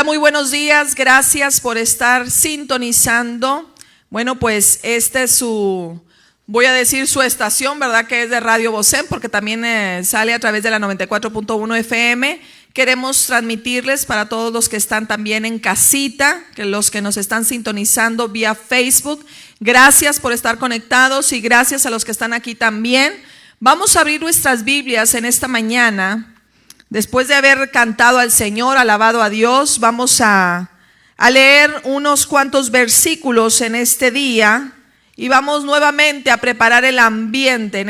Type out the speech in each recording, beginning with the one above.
Muy buenos días, gracias por estar sintonizando. Bueno, pues esta es voy a decir su estación, ¿verdad? Que es de Radio Bocén, porque también sale a través de la 94.1 FM. Queremos transmitirles para todos los que están también en casita, que los que nos están sintonizando vía Facebook. Gracias por estar conectados y gracias a los que están aquí también. Vamos a abrir nuestras Biblias en esta mañana. Después de haber cantado al Señor, alabado a Dios, vamos a leer unos cuantos versículos en este día y vamos nuevamente a preparar el ambiente en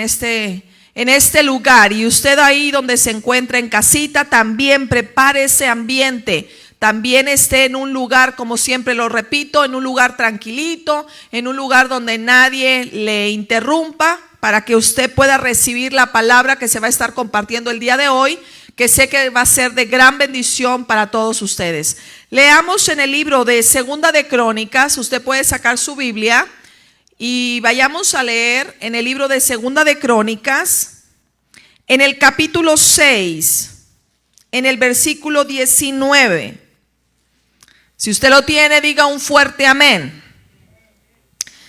este lugar. Y usted ahí donde se encuentra en casita, también prepare ese ambiente. También esté en un lugar, como siempre lo repito, en un lugar tranquilito, en un lugar donde nadie le interrumpa, para que usted pueda recibir la palabra que se va a estar compartiendo el día de hoy, que sé que va a ser de gran bendición para todos ustedes. Leamos en el libro de Segunda de Crónicas. Usted puede sacar su Biblia y vayamos a leer en el libro de Segunda de Crónicas, en el capítulo 6, en el versículo 19. Si usted lo tiene, diga un fuerte amén.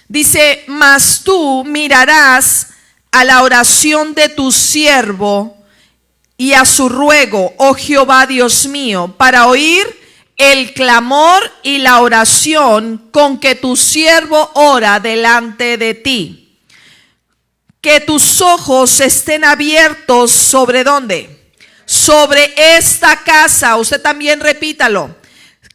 Dice: mas tú mirarás a la oración de tu siervo y a su ruego, oh Jehová Dios mío, para oír el clamor y la oración con que tu siervo ora delante de ti. Que tus ojos estén abiertos sobre ¿dónde? Sobre esta casa. Usted también repítalo.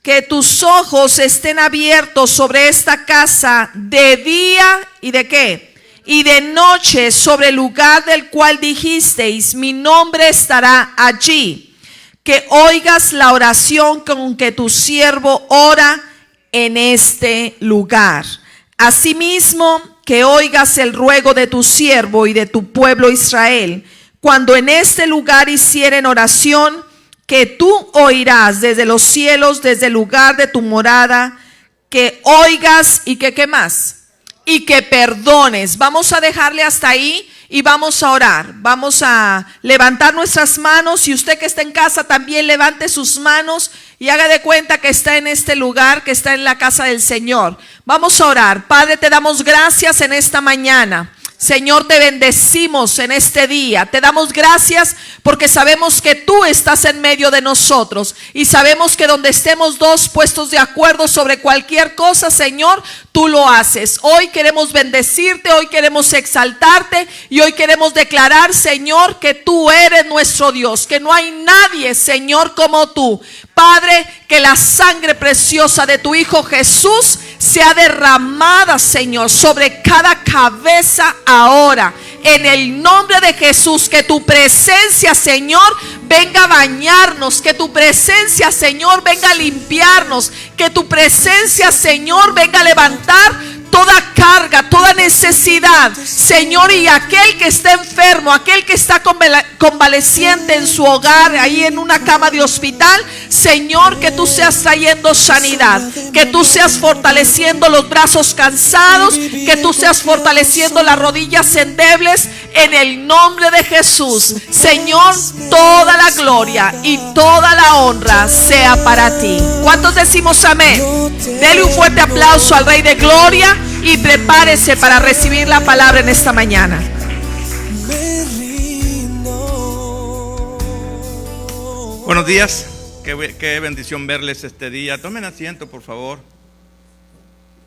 Que tus ojos estén abiertos sobre esta casa de día y de ¿qué? Y de noche, sobre el lugar del cual dijisteis, mi nombre estará allí. Que oigas la oración con que tu siervo ora en este lugar. Asimismo, que oigas el ruego de tu siervo y de tu pueblo Israel, cuando en este lugar hicieren oración, que tú oirás desde los cielos, desde el lugar de tu morada, que oigas y que ¿qué más? Y que perdones. Vamos a dejarle hasta ahí y vamos a orar. Vamos a levantar nuestras manos, y usted que está en casa también levante sus manos y haga de cuenta que está en este lugar, que está en la casa del Señor. Vamos a orar. Padre, te damos gracias en esta mañana. Señor, te bendecimos en este día. Te damos gracias porque sabemos que tú estás en medio de nosotros. Y sabemos que donde estemos dos puestos de acuerdo sobre cualquier cosa, Señor, tú lo haces. Hoy queremos bendecirte, hoy queremos exaltarte y hoy queremos declarar, Señor, que tú eres nuestro Dios. Que no hay nadie, Señor, como tú. Padre, que la sangre preciosa de tu Hijo Jesús sea derramada, Señor, sobre cada cabeza ahora. En el nombre de Jesús, que tu presencia, Señor, venga a bañarnos. Que tu presencia, Señor, venga a limpiarnos. Que tu presencia, Señor, venga a levantar toda carga, toda necesidad, Señor. Y aquel que está enfermo, aquel que está convaleciente en su hogar, ahí en una cama de hospital, Señor, que tú seas trayendo sanidad, que tú seas fortaleciendo los brazos cansados, que tú seas fortaleciendo las rodillas endebles, en el nombre de Jesús. Señor, toda la gloria y toda la honra sea para ti. ¿Cuántos decimos amén? Dele un fuerte aplauso al Rey de Gloria y prepárese para recibir la palabra en esta mañana. Buenos días, qué bendición verles este día. Tomen asiento, por favor.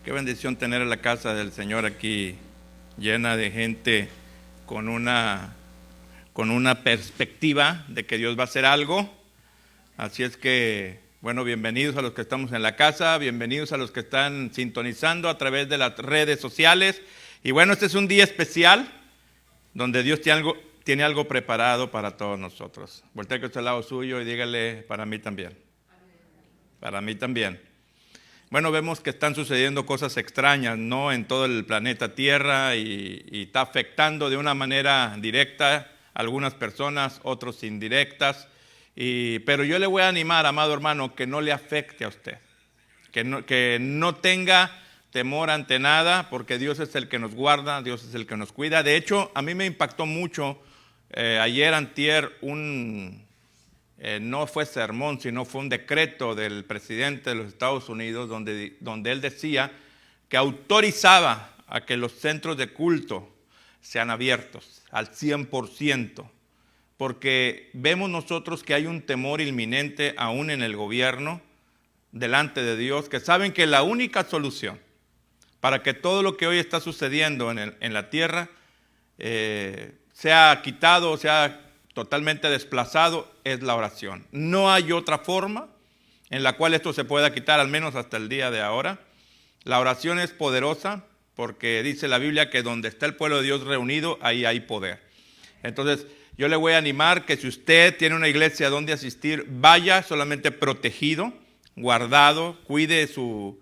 Qué bendición tener la casa del Señor aquí llena de gente con una perspectiva de que Dios va a hacer algo. Así es que, bueno, bienvenidos a los que estamos en la casa, bienvenidos a los que están sintonizando a través de las redes sociales. Y bueno, este es un día especial donde Dios tiene algo preparado para todos nosotros. Voltea que está al lado suyo y dígale: para mí también. Para mí también. Bueno, vemos que están sucediendo cosas extrañas, ¿no?, en todo el planeta Tierra y está afectando de una manera directa a algunas personas, otros indirectas. Pero yo le voy a animar, amado hermano, que no le afecte a usted, que no tenga temor ante nada, porque Dios es el que nos guarda, Dios es el que nos cuida. De hecho, a mí me impactó mucho ayer, antier, no fue sermón, sino fue un decreto del presidente de los Estados Unidos donde él decía que autorizaba a que los centros de culto sean abiertos al 100%, porque vemos nosotros que hay un temor inminente aún en el gobierno delante de Dios, que saben que la única solución para que todo lo que hoy está sucediendo en la tierra sea quitado, sea totalmente desplazado, es la oración. No hay otra forma en la cual esto se pueda quitar, al menos hasta el día de ahora. La oración es poderosa porque dice la Biblia que donde está el pueblo de Dios reunido, ahí hay poder. Entonces, yo le voy a animar que si usted tiene una iglesia donde asistir, vaya solamente protegido, guardado, cuide su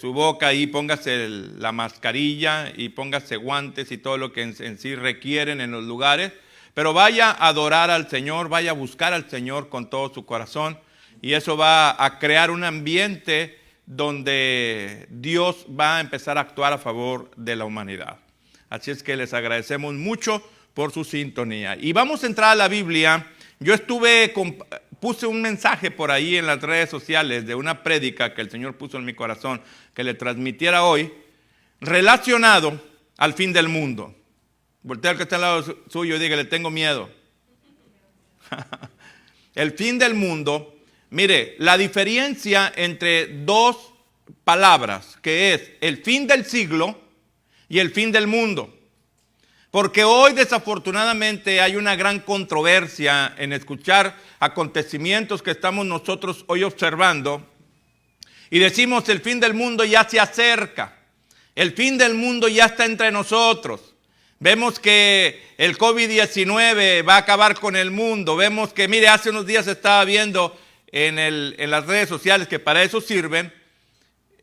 boca y póngase la mascarilla y póngase guantes y todo lo que en sí requieren en los lugares. Pero vaya a adorar al Señor, vaya a buscar al Señor con todo su corazón y eso va a crear un ambiente donde Dios va a empezar a actuar a favor de la humanidad. Así es que les agradecemos mucho por su sintonía. Y vamos a entrar a la Biblia. Yo puse un mensaje por ahí en las redes sociales de una prédica que el Señor puso en mi corazón que le transmitiera hoy, relacionado al fin del mundo. Voltea al que está al lado suyo y dígale, tengo miedo. El fin del mundo. Mire, la diferencia entre dos palabras, que es el fin del siglo y el fin del mundo. Porque hoy desafortunadamente hay una gran controversia en escuchar acontecimientos que estamos nosotros hoy observando y decimos el fin del mundo ya se acerca, el fin del mundo ya está entre nosotros. Vemos que el COVID-19 va a acabar con el mundo, vemos que, mire, hace unos días estaba viendo en las redes sociales que para eso sirven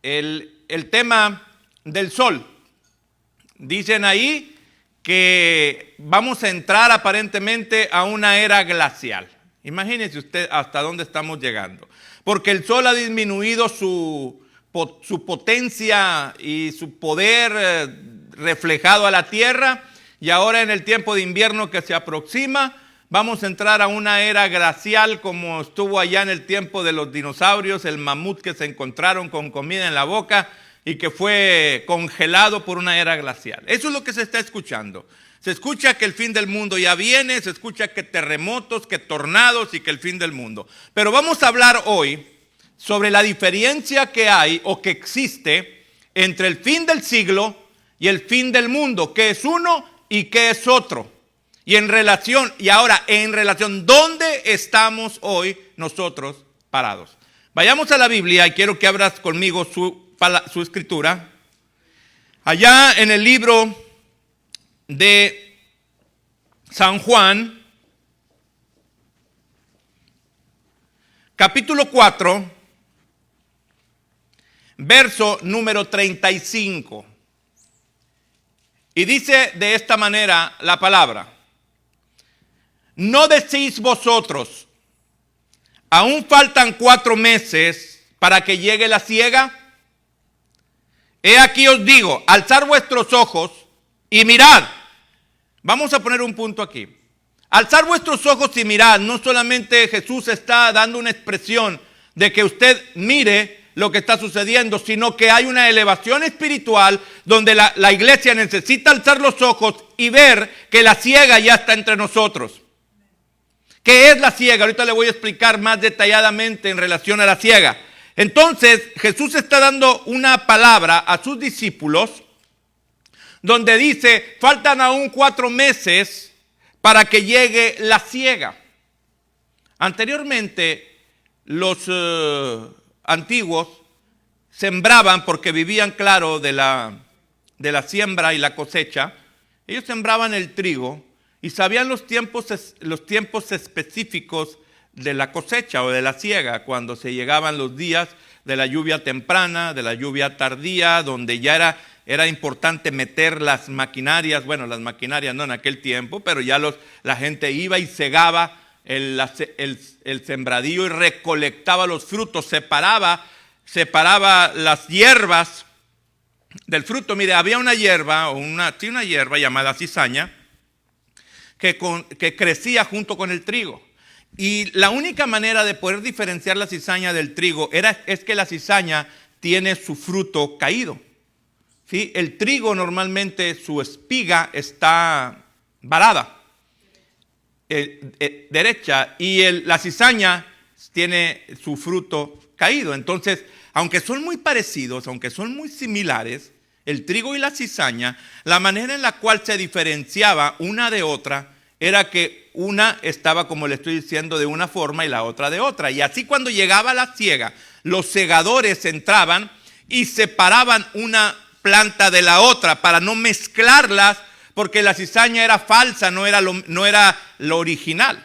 el tema del sol. Dicen ahí que vamos a entrar aparentemente a una era glacial. Imagínese usted hasta dónde estamos llegando. Porque el sol ha disminuido su potencia y su poder reflejado a la tierra. Y ahora en el tiempo de invierno que se aproxima, vamos a entrar a una era glacial como estuvo allá en el tiempo de los dinosaurios, el mamut que se encontraron con comida en la boca y que fue congelado por una era glacial. Eso es lo que se está escuchando. Se escucha que el fin del mundo ya viene, se escucha que terremotos, que tornados y que el fin del mundo. Pero vamos a hablar hoy sobre la diferencia que hay o que existe entre el fin del siglo y el fin del mundo, qué es uno y qué es otro. Y en relación, ¿dónde estamos hoy nosotros parados? Vayamos a la Biblia y quiero que abras conmigo su escritura. Allá en el libro de San Juan, capítulo 4, verso número 35. Y dice de esta manera la palabra: ¿no decís vosotros, aún faltan 4 meses para que llegue la siega? He aquí os digo, alzad vuestros ojos y mirad. Vamos a poner un punto aquí. Alzad vuestros ojos y mirad. No solamente Jesús está dando una expresión de que usted mire lo que está sucediendo, sino que hay una elevación espiritual donde la iglesia necesita alzar los ojos y ver que la siega ya está entre nosotros. ¿Qué es la siega? Ahorita le voy a explicar más detalladamente en relación a la siega. Entonces, Jesús está dando una palabra a sus discípulos donde dice, faltan aún 4 meses para que llegue la siega. Anteriormente, los antiguos sembraban porque vivían, claro, de la siembra y la cosecha. Ellos sembraban el trigo y sabían los tiempos específicos de la cosecha o de la siega, cuando se llegaban los días de la lluvia temprana, de la lluvia tardía, donde ya era importante meter las maquinarias, bueno, las maquinarias no en aquel tiempo, pero ya la gente iba y segaba el sembradío y recolectaba los frutos, separaba las hierbas del fruto. Mire, había una hierba, una hierba llamada cizaña, que crecía junto con el trigo. Y la única manera de poder diferenciar la cizaña del trigo es que la cizaña tiene su fruto caído. ¿Sí? El trigo normalmente su espiga está varada, derecha, y la cizaña tiene su fruto caído. Entonces, aunque son muy parecidos, aunque son muy similares, el trigo y la cizaña, la manera en la cual se diferenciaba una de otra era que una estaba, como le estoy diciendo, de una forma y la otra de otra. Y así cuando llegaba la siega, los segadores entraban y separaban una planta de la otra para no mezclarlas, porque la cizaña era falsa, no era lo original.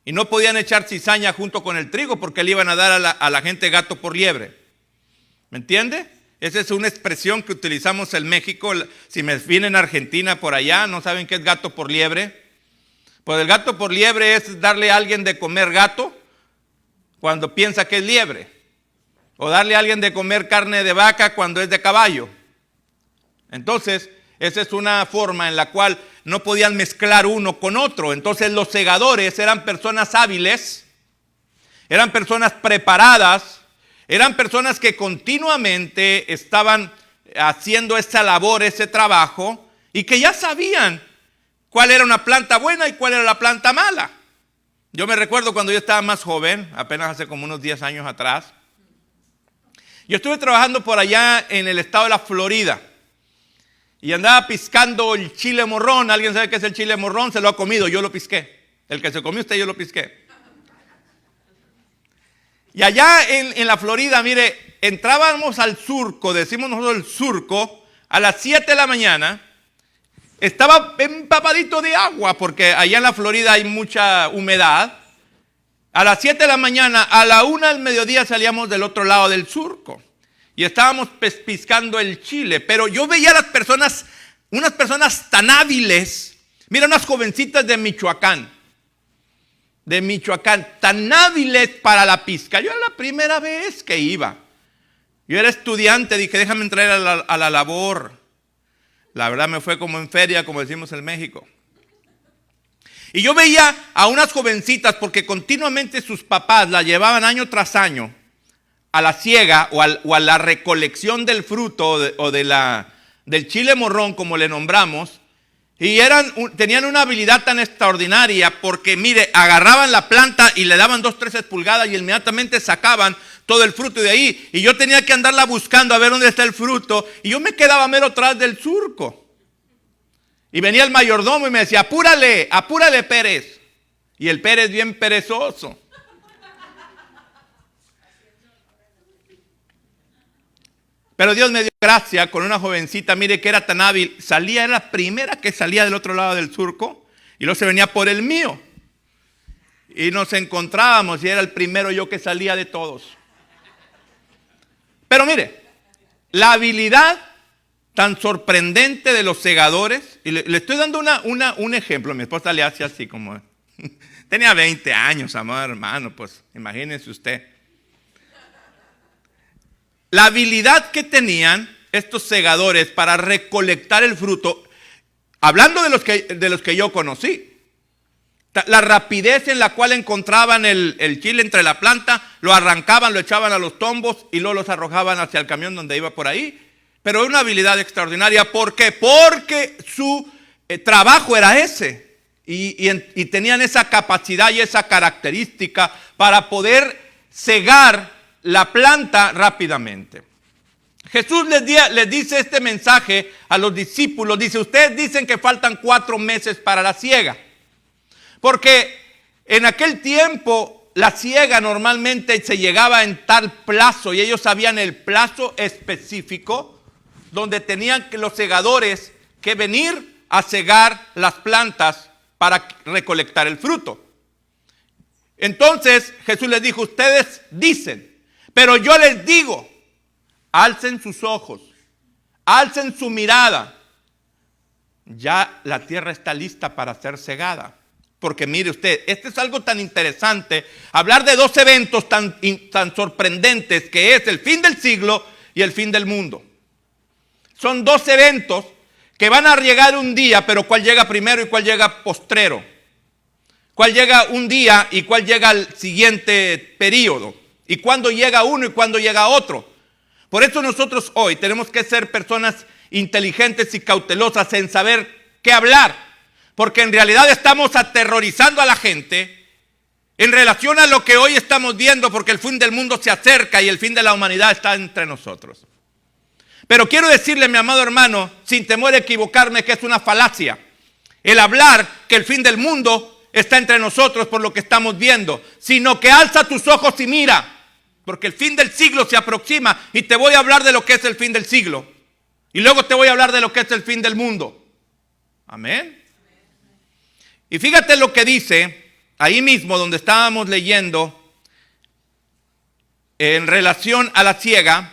Y no podían echar cizaña junto con el trigo porque le iban a dar a la gente gato por liebre. ¿Me entiende? Esa es una expresión que utilizamos en México. Si me vienen a Argentina por allá, ¿no saben qué es gato por liebre? Pues el gato por liebre es darle a alguien de comer gato cuando piensa que es liebre. O darle a alguien de comer carne de vaca cuando es de caballo. Entonces, esa es una forma en la cual no podían mezclar uno con otro. Entonces, los segadores eran personas hábiles, eran personas preparadas, eran personas que continuamente estaban haciendo esa labor, ese trabajo, y que ya sabían cuál era una planta buena y cuál era la planta mala. Yo me recuerdo cuando yo estaba más joven, apenas hace como unos 10 años atrás, yo estuve trabajando por allá en el estado de la Florida. Y andaba piscando el chile morrón. ¿Alguien sabe qué es el chile morrón? Se lo ha comido, yo lo pisqué. El que se comió usted, yo lo pisqué. Y allá en la Florida, mire, entrábamos al surco, decimos nosotros el surco, a las 7 de la mañana. Estaba empapadito de agua, porque allá en la Florida hay mucha humedad. A las 7 de la mañana, a la 1 del mediodía salíamos del otro lado del surco. Y estábamos piscando el chile, pero yo veía a las personas, unas personas tan hábiles, mira, unas jovencitas de Michoacán, tan hábiles para la pizca. Yo era la primera vez que iba. Yo era estudiante, dije, déjame entrar a la labor. La verdad me fue como en feria, como decimos en México. Y yo veía a unas jovencitas, porque continuamente sus papás la llevaban año tras año a la siega o a la recolección del fruto del chile morrón, como le nombramos, y tenían una habilidad tan extraordinaria porque, mire, agarraban la planta y le daban 2, 3 pulgadas y inmediatamente sacaban todo el fruto de ahí. Y yo tenía que andarla buscando a ver dónde está el fruto, y yo me quedaba mero atrás del surco. Y venía el mayordomo y me decía, apúrale, apúrale, Pérez. Y el Pérez bien perezoso. Pero Dios me dio gracia con una jovencita, mire que era tan hábil, era la primera que salía del otro lado del surco y luego se venía por el mío. Y nos encontrábamos y era el primero yo que salía de todos. Pero mire, la habilidad tan sorprendente de los segadores, y le estoy dando un ejemplo, mi esposa le hace así como, tenía 20 años, amor hermano, pues imagínense usted. La habilidad que tenían estos segadores para recolectar el fruto, hablando de los que yo conocí, la rapidez en la cual encontraban el chile entre la planta, lo arrancaban, lo echaban a los tombos y luego los arrojaban hacia el camión donde iba por ahí. Pero una habilidad extraordinaria. ¿Por qué? Porque su trabajo era ese. Y tenían esa capacidad y esa característica para poder cegar la planta rápidamente. Jesús les dice este mensaje a los discípulos. Dice, ustedes dicen que faltan 4 meses para la siega. Porque en aquel tiempo la siega normalmente se llegaba en tal plazo y ellos sabían el plazo específico donde tenían que los segadores que venir a cegar las plantas para recolectar el fruto. Entonces Jesús les dijo, ustedes dicen, pero yo les digo, alcen sus ojos, alcen su mirada. Ya la tierra está lista para ser cegada. Porque mire usted, este es algo tan interesante, hablar de 2 eventos tan sorprendentes que es el fin del siglo y el fin del mundo. Son 2 eventos que van a llegar un día, pero ¿cuál llega primero y cuál llega postrero? cuál llega un día y cuál llega al siguiente periodo, y cuándo llega uno y cuándo llega otro. Por eso nosotros hoy tenemos que ser personas inteligentes y cautelosas en saber qué hablar, porque en realidad estamos aterrorizando a la gente en relación a lo que hoy estamos viendo, porque el fin del mundo se acerca y el fin de la humanidad está entre nosotros. Pero quiero decirle, mi amado hermano, sin temor a equivocarme, que es una falacia el hablar que el fin del mundo está entre nosotros por lo que estamos viendo, sino que alza tus ojos y mira, porque el fin del siglo se aproxima, y te voy a hablar de lo que es el fin del siglo, y luego te voy a hablar de lo que es el fin del mundo. Amén. Y fíjate lo que dice ahí mismo donde estábamos leyendo en relación a la siega.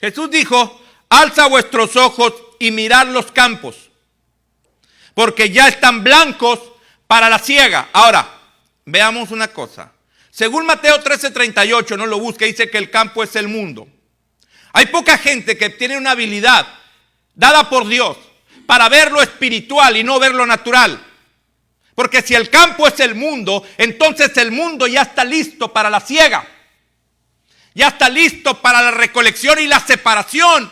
Jesús dijo: alza vuestros ojos y mirad los campos, porque ya están blancos para la siega. Ahora, veamos una cosa. Según Mateo 13:38, no lo busque, dice que el campo es el mundo. Hay poca gente que tiene una habilidad dada por Dios para ver lo espiritual y no ver lo natural. Porque si el campo es el mundo, entonces el mundo ya está listo para la siega. Ya está listo para la recolección y la separación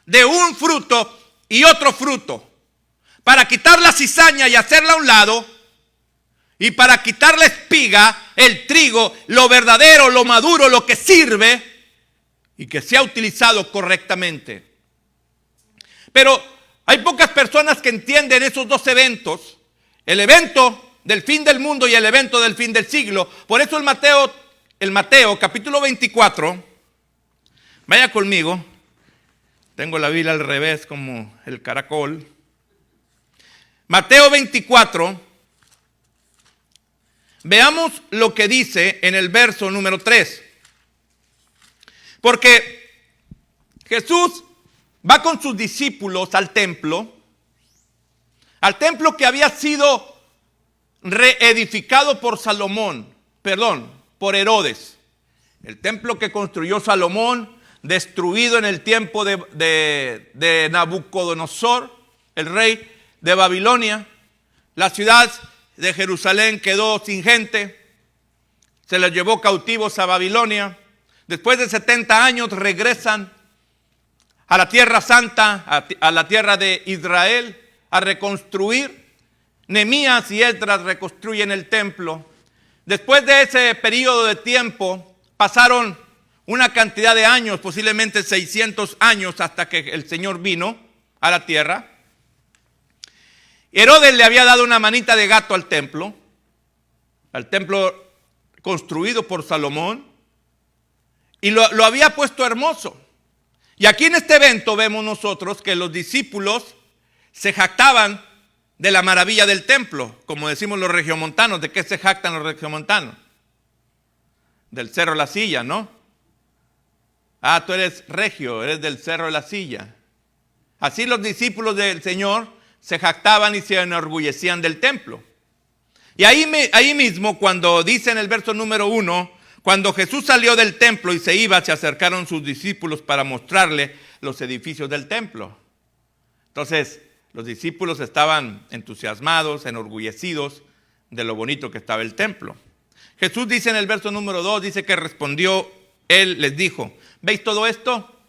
de un fruto y otro fruto. Para quitar la cizaña y hacerla a un lado, y para quitar la espiga, el trigo, lo verdadero, lo maduro, lo que sirve y que sea utilizado correctamente. Pero hay pocas personas que entienden esos dos eventos, el evento del fin del mundo y el evento del fin del siglo. Por eso el Mateo capítulo 24, vaya conmigo, tengo la Biblia al revés como el caracol. Mateo 24, veamos lo que dice en el verso número 3. Porque Jesús va con sus discípulos al templo que había sido reedificado por por Herodes. El templo que construyó Salomón, destruido en el tiempo de Nabucodonosor, el rey de Babilonia. La ciudad de Jerusalén quedó sin gente, se les llevó cautivos a Babilonia. Después de 70 años regresan a la tierra santa, a la tierra de Israel, a reconstruir. Nehemías y Esdras reconstruyen el templo. Después de ese periodo de tiempo, pasaron una cantidad de años, posiblemente 600 años, hasta que el Señor vino a la tierra. Herodes le había dado una manita de gato al templo construido por Salomón, y lo había puesto hermoso. Y aquí en este evento vemos nosotros que los discípulos se jactaban de la maravilla del templo, como decimos los regiomontanos. ¿De qué se jactan los regiomontanos? Del Cerro de la Silla, ¿no? Ah, tú eres regio, eres del Cerro de la Silla. Así los discípulos del Señor se jactaban y se enorgullecían del templo. Y ahí mismo, cuando dice en el verso número 1, cuando Jesús salió del templo y se iba, se acercaron sus discípulos para mostrarle los edificios del templo. Entonces, los discípulos estaban entusiasmados, enorgullecidos de lo bonito que estaba el templo. Jesús dice en el verso número 2, dice que respondió, él les dijo: ¿veis todo esto?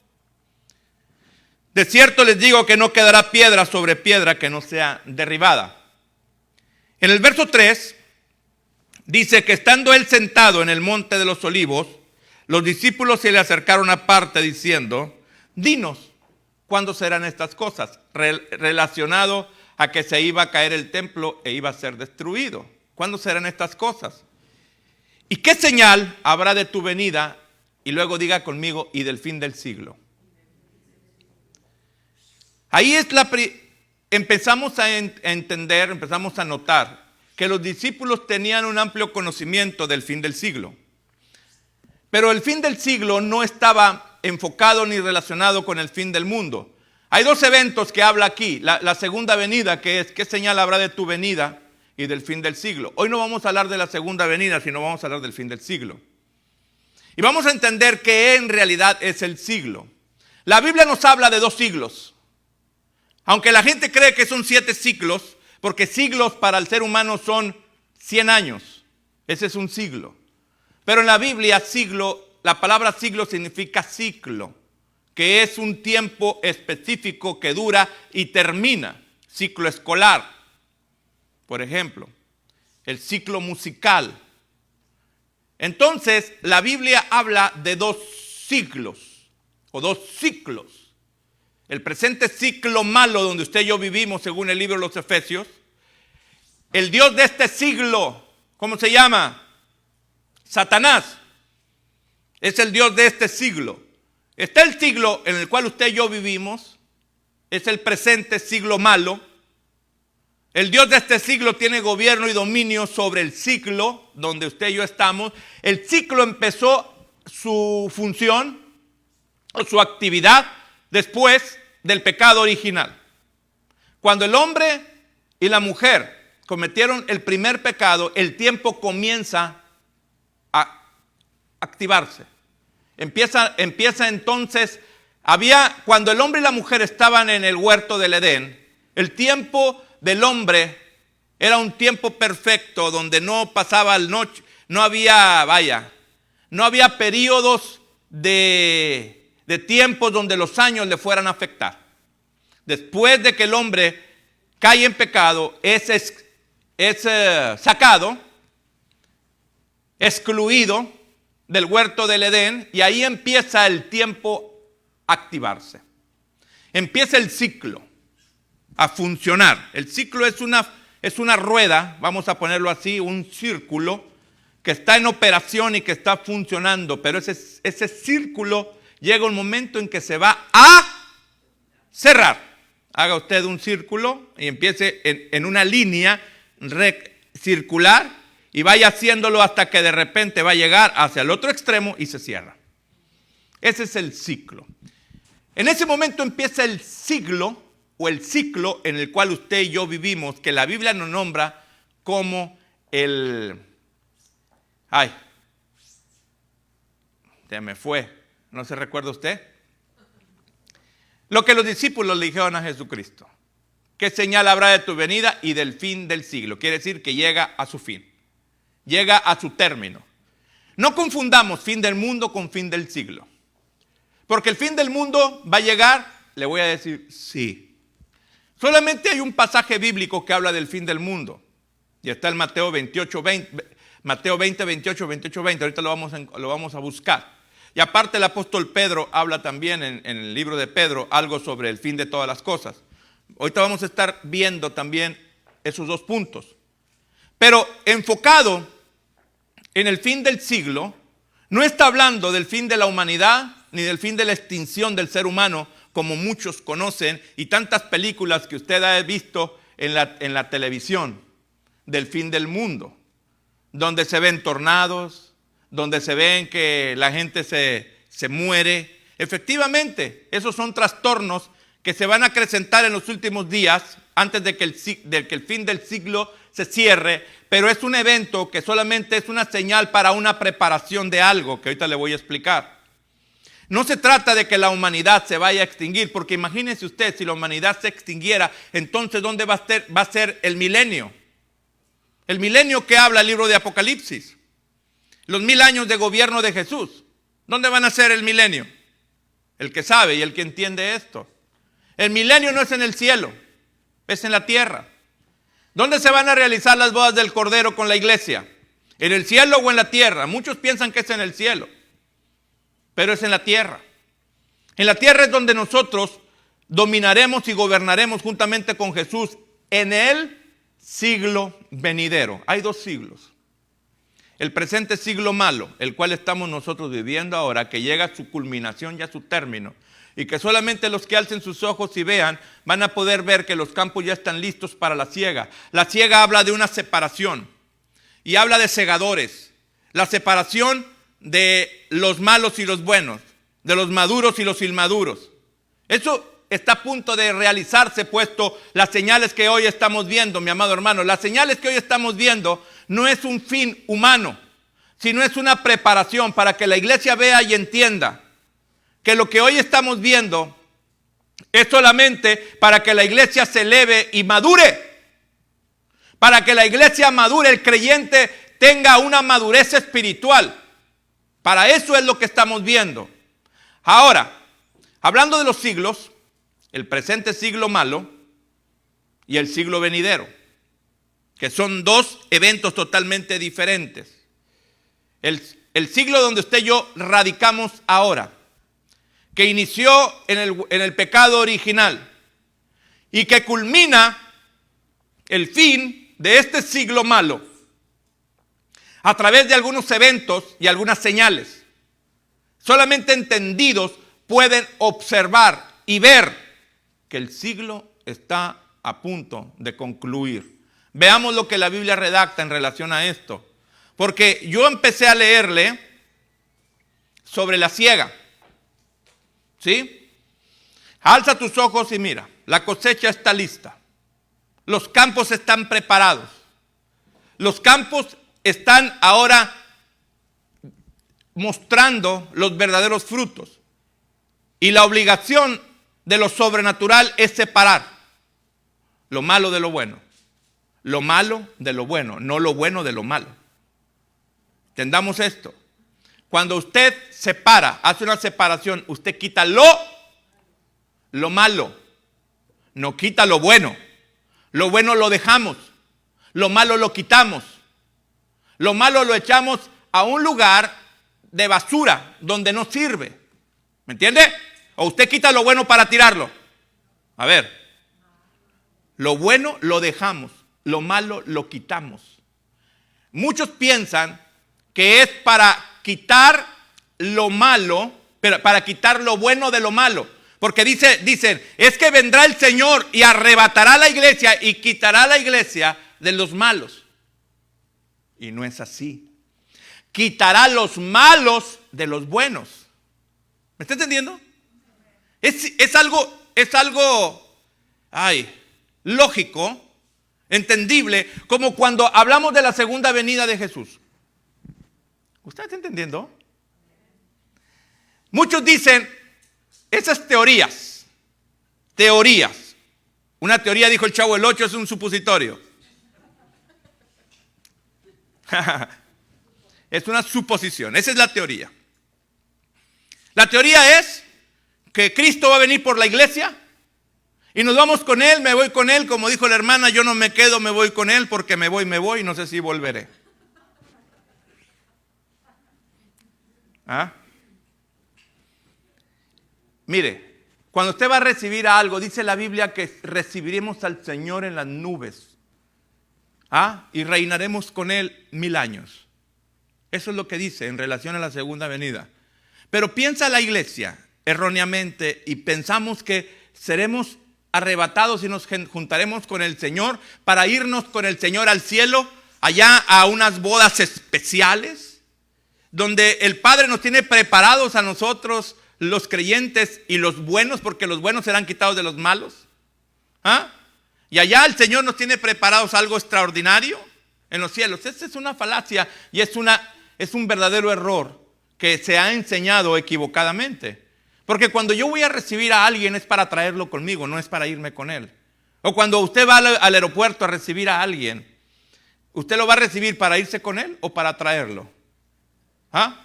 De cierto les digo que no quedará piedra sobre piedra que no sea derribada. En el verso 3 dice que estando él sentado en el monte de los olivos, los discípulos se le acercaron aparte diciendo: dinos, ¿cuándo serán estas cosas? Relacionado a que se iba a caer el templo e iba a ser destruido. ¿Cuándo serán estas cosas? ¿Y qué señal habrá de tu venida? Y luego diga conmigo: y del fin del siglo. Ahí empezamos a entender, empezamos a notar que los discípulos tenían un amplio conocimiento del fin del siglo. Pero el fin del siglo no estaba enfocado ni relacionado con el fin del mundo. Hay dos eventos que habla aquí. La segunda venida, que es: ¿qué señal habrá de tu venida? Y del fin del siglo. Hoy no vamos a hablar de la segunda venida, sino vamos a hablar del fin del siglo. Y vamos a entender qué en realidad es el siglo. La Biblia nos habla de 2 siglos. Aunque la gente cree que son 7 siglos, porque siglos para el ser humano son 100 años. Ese es un siglo. Pero en la Biblia, siglo, la palabra siglo significa ciclo, que es un tiempo específico que dura y termina. Ciclo escolar, por ejemplo, el ciclo musical. Entonces, la Biblia habla de dos siglos o dos ciclos. El presente ciclo malo donde usted y yo vivimos, según el libro de los Efesios. El Dios de este siglo, ¿cómo se llama? Satanás. Es el Dios de este siglo. Está el siglo en el cual usted y yo vivimos. Es el presente siglo malo. El Dios de este siglo tiene gobierno y dominio sobre el ciclo donde usted y yo estamos. El ciclo empezó su función o su actividad después del pecado original. Cuando el hombre y la mujer cometieron el primer pecado, el tiempo comienza a activarse. Empieza entonces, cuando el hombre y la mujer estaban en el huerto del Edén, el tiempo del hombre era un tiempo perfecto donde no pasaba la noche, no había periodos de tiempos donde los años le fueran a afectar. Después de que el hombre cae en pecado, es sacado, excluido del huerto del Edén, y ahí empieza el tiempo a activarse. Empieza el ciclo a funcionar. El ciclo es una rueda, vamos a ponerlo así, un círculo que está en operación y que está funcionando, pero ese círculo llega un momento en que se va a cerrar. Haga usted un círculo y empiece en una línea circular y vaya haciéndolo hasta que de repente va a llegar hacia el otro extremo y se cierra. Ese es el ciclo. En ese momento empieza el siglo o el ciclo en el cual usted y yo vivimos, que la Biblia nos nombra como se me fue, ¿no se recuerda usted? Lo que los discípulos le dijeron a Jesucristo: ¿qué señal habrá de tu venida y del fin del siglo? Quiere decir que llega a su fin, llega a su término. No confundamos fin del mundo con fin del siglo, porque el fin del mundo va a llegar, le voy a decir sí. Solamente hay un pasaje bíblico que habla del fin del mundo, y está en Mateo 20, 28, 20. Ahorita lo vamos a buscar. Y aparte el apóstol Pedro habla también en el libro de Pedro algo sobre el fin de todas las cosas. Ahorita vamos a estar viendo también esos dos puntos. Pero enfocado en el fin del siglo, no está hablando del fin de la humanidad ni del fin de la extinción del ser humano, como muchos conocen, y tantas películas que usted ha visto en la televisión, del fin del mundo, donde se ven tornados, donde se ven que la gente se muere. Efectivamente, esos son trastornos que se van a acrecentar en los últimos días, antes de que el fin del siglo se cierre, pero es un evento que solamente es una señal para una preparación de algo, que ahorita le voy a explicar. No se trata de que la humanidad se vaya a extinguir, porque imagínese usted, si la humanidad se extinguiera, entonces ¿dónde va a ser el milenio? El milenio que habla el libro de Apocalipsis. Los 1000 años de gobierno de Jesús. ¿Dónde van a ser el milenio? El que sabe y el que entiende esto. El milenio no es en el cielo, es en la tierra. ¿Dónde se van a realizar las bodas del Cordero con la iglesia? ¿En el cielo o en la tierra? Muchos piensan que es en el cielo, pero es en la tierra. En la tierra es donde nosotros dominaremos y gobernaremos juntamente con Jesús en el siglo venidero. Hay dos siglos. El presente siglo malo, el cual estamos nosotros viviendo ahora, que llega a su culminación y a su término, y que solamente los que alcen sus ojos y vean van a poder ver que los campos ya están listos para la siega. La siega habla de una separación y habla de segadores. La separación de los malos y los buenos, de los maduros y los inmaduros. Eso está a punto de realizarse, puesto las señales que hoy estamos viendo, mi amado hermano. Las señales que hoy estamos viendo no es un fin humano, sino es una preparación para que la iglesia vea y entienda que lo que hoy estamos viendo es solamente para que la iglesia se eleve y madure. para que la iglesia madure, el creyente tenga una madurez espiritual. Para eso es lo que estamos viendo. Ahora, hablando de los siglos, el presente siglo malo y el siglo venidero, que son dos eventos totalmente diferentes. El siglo donde usted y yo radicamos ahora, que inició en el pecado original y que culmina el fin de este siglo malo a través de algunos eventos y algunas señales. Solamente entendidos pueden observar y ver que el siglo está a punto de concluir. Veamos lo que la Biblia redacta en relación a esto. Porque yo empecé a leerle sobre la siega. ¿Sí? Alza tus ojos y mira, la cosecha está lista. Los campos están preparados. Los campos están ahora mostrando los verdaderos frutos. Y la obligación de lo sobrenatural es separar lo malo de lo bueno. Lo malo de lo bueno, no lo bueno de lo malo. Entendamos esto. Cuando usted separa, hace una separación, usted quita lo malo. No quita lo bueno. Lo bueno lo dejamos. Lo malo lo quitamos. Lo malo lo echamos a un lugar de basura donde no sirve. ¿Me entiende? O usted quita lo bueno para tirarlo. A ver. Lo bueno lo dejamos. Lo malo lo quitamos. Muchos piensan que es para quitar lo malo, pero para quitar lo bueno de lo malo. Porque dicen, es que vendrá el Señor y arrebatará la iglesia y quitará la iglesia de los malos. Y no es así. Quitará los malos de los buenos. ¿Me está entendiendo? Es algo lógico, entendible, como cuando hablamos de la segunda venida de Jesús. ¿Usted está entendiendo? Muchos dicen, esas teorías. Una teoría, dijo el Chavo del Ocho, es un supositorio. Es una suposición, esa es la teoría. La teoría es que Cristo va a venir por la iglesia y nos vamos con Él, me voy con Él, como dijo la hermana, yo no me quedo, me voy con Él porque me voy, no sé si volveré. ¿Ah? Mire, cuando usted va a recibir algo, dice la Biblia que recibiremos al Señor en las nubes. ¿Ah? Y reinaremos con Él 1000 años. Eso es lo que dice en relación a la segunda venida. Pero piensa la iglesia erróneamente y pensamos que seremos arrebatados y nos juntaremos con el Señor para irnos con el Señor al cielo, allá a unas bodas especiales, donde el Padre nos tiene preparados a nosotros, los creyentes y los buenos, porque los buenos serán quitados de los malos. ¿Ah? Y allá el Señor nos tiene preparados algo extraordinario en los cielos. Esa es una falacia y es un verdadero error que se ha enseñado equivocadamente. Porque cuando yo voy a recibir a alguien es para traerlo conmigo, no es para irme con él. O cuando usted va al aeropuerto a recibir a alguien, ¿usted lo va a recibir para irse con él o para traerlo? ¿Ah?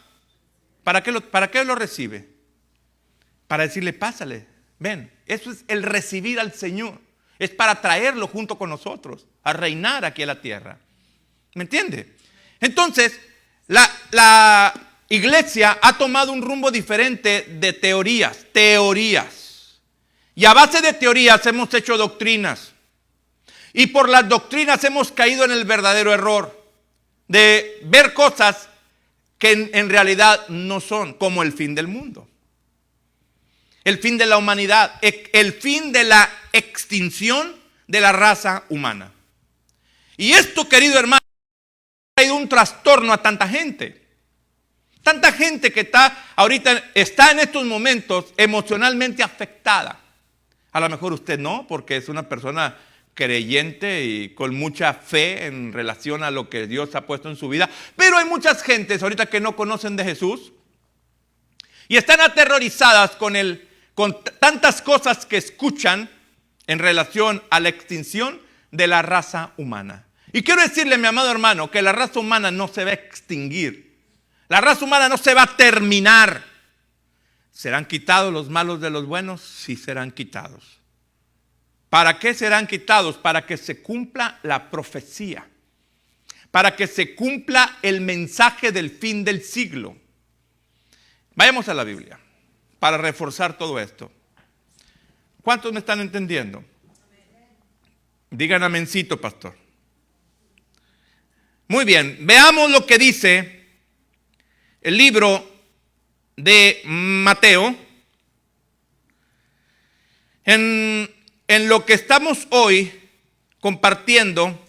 ¿Para qué lo recibe? Para decirle, pásale, ven. Eso es el recibir al Señor. Es para traerlo junto con nosotros, a reinar aquí en la tierra. ¿Me entiende? Entonces, la iglesia ha tomado un rumbo diferente de teorías. Y a base de teorías hemos hecho doctrinas. Y por las doctrinas hemos caído en el verdadero error de ver cosas que en realidad no son, como el fin del mundo. El fin de la humanidad, el fin de la extinción de la raza humana. Y esto, querido hermano, ha traído un trastorno a tanta gente. Tanta gente que está en estos momentos emocionalmente afectada. A lo mejor usted no, porque es una persona creyente y con mucha fe en relación a lo que Dios ha puesto en su vida. Pero hay muchas gentes ahorita que no conocen de Jesús y están aterrorizadas con tantas cosas que escuchan en relación a la extinción de la raza humana. Y quiero decirle, mi amado hermano, que la raza humana no se va a extinguir. La raza humana no se va a terminar. ¿Serán quitados los malos de los buenos? Sí, serán quitados. ¿Para qué serán quitados? Para que se cumpla la profecía. Para que se cumpla el mensaje del fin del siglo. Vayamos a la Biblia para reforzar todo esto. ¿Cuántos me están entendiendo? Digan amencito, pastor. Muy bien, veamos lo que dice el libro de Mateo. En lo que estamos hoy compartiendo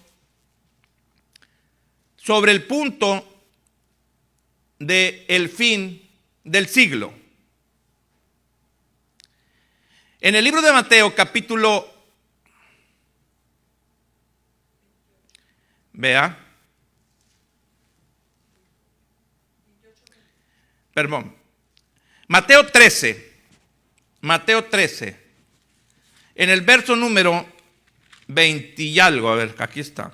sobre el punto del fin del siglo. En el libro de Mateo, capítulo, Mateo 13, en el verso número 20 y algo, a ver, aquí está.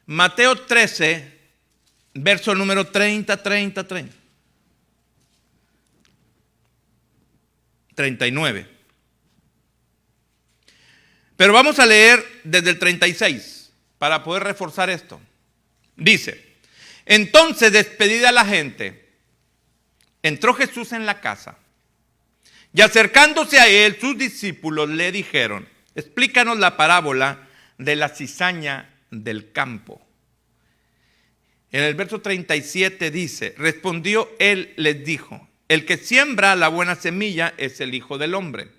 Mateo 13, verso número 30. 39. Pero vamos a leer desde el 36 para poder reforzar esto. Dice, entonces despedida la gente, entró Jesús en la casa y acercándose a él sus discípulos le dijeron, explícanos la parábola de la cizaña del campo. En el verso 37 dice, respondió él, les dijo, el que siembra la buena semilla es el Hijo del Hombre.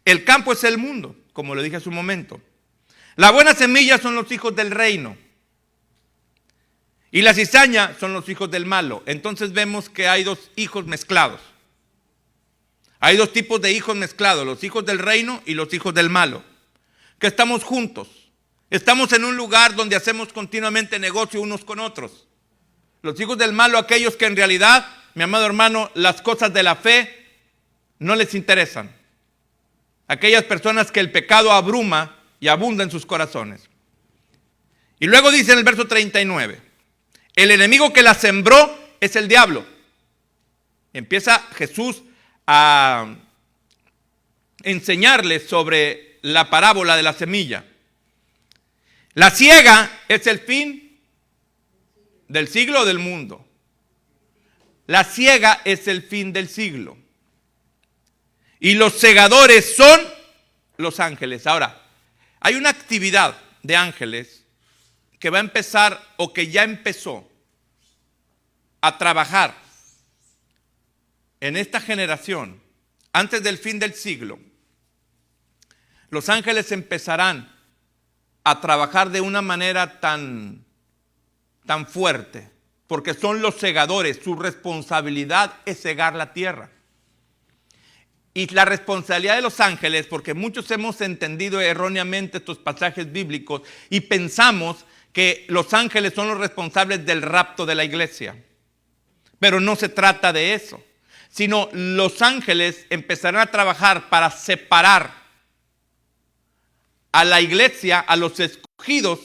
El campo es el mundo, como le dije hace un momento. La buena semilla son los hijos del reino. Y la cizaña son los hijos del malo. Entonces vemos que hay dos hijos mezclados. Hay dos tipos de hijos mezclados, los hijos del reino y los hijos del malo. Que estamos juntos. Estamos en un lugar donde hacemos continuamente negocio unos con otros. Los hijos del malo, aquellos que en realidad, mi amado hermano, las cosas de la fe no les interesan. Aquellas personas que el pecado abruma y abunda en sus corazones. Y luego dice en el verso 39, el enemigo que la sembró es el diablo. Empieza Jesús a enseñarles sobre la parábola de la semilla. La siega es el fin del siglo o del mundo. La siega es el fin del siglo. Y los segadores son los ángeles. Ahora, hay una actividad de ángeles que va a empezar o que ya empezó a trabajar en esta generación antes del fin del siglo. Los ángeles empezarán a trabajar de una manera tan fuerte, porque son los segadores. Su responsabilidad es segar la tierra. Y la responsabilidad de los ángeles, porque muchos hemos entendido erróneamente estos pasajes bíblicos y pensamos que los ángeles son los responsables del rapto de la iglesia. Pero no se trata de eso, sino los ángeles empezarán a trabajar para separar a la iglesia, a los escogidos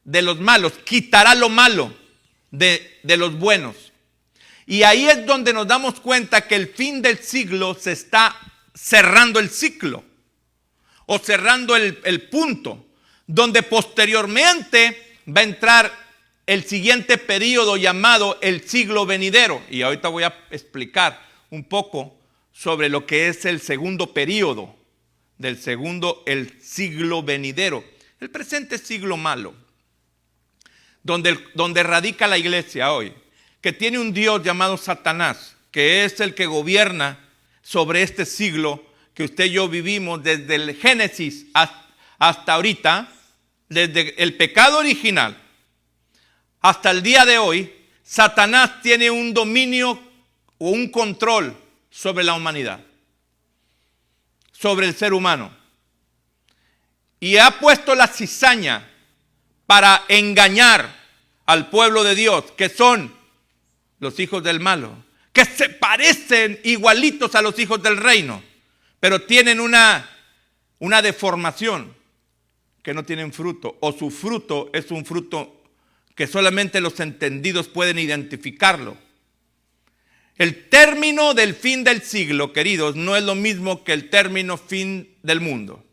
de los malos. Quitará lo malo de los buenos. Y ahí es donde nos damos cuenta que el fin del siglo se está cerrando el ciclo o cerrando el punto, donde posteriormente va a entrar el siguiente periodo llamado el siglo venidero. Y ahorita voy a explicar un poco sobre lo que es el segundo periodo del segundo, el siglo venidero. El presente siglo malo, donde radica la iglesia hoy, que tiene un Dios llamado Satanás, que es el que gobierna sobre este siglo que usted y yo vivimos desde el Génesis hasta ahorita, desde el pecado original hasta el día de hoy. Satanás tiene un dominio o un control sobre la humanidad, sobre el ser humano, y ha puesto la cizaña para engañar al pueblo de Dios, que son los hijos del malo, que se parecen igualitos a los hijos del reino, pero tienen una deformación, que no tienen fruto, o su fruto es un fruto que solamente los entendidos pueden identificarlo. El término del fin del siglo, queridos, no es lo mismo que el término fin del mundo.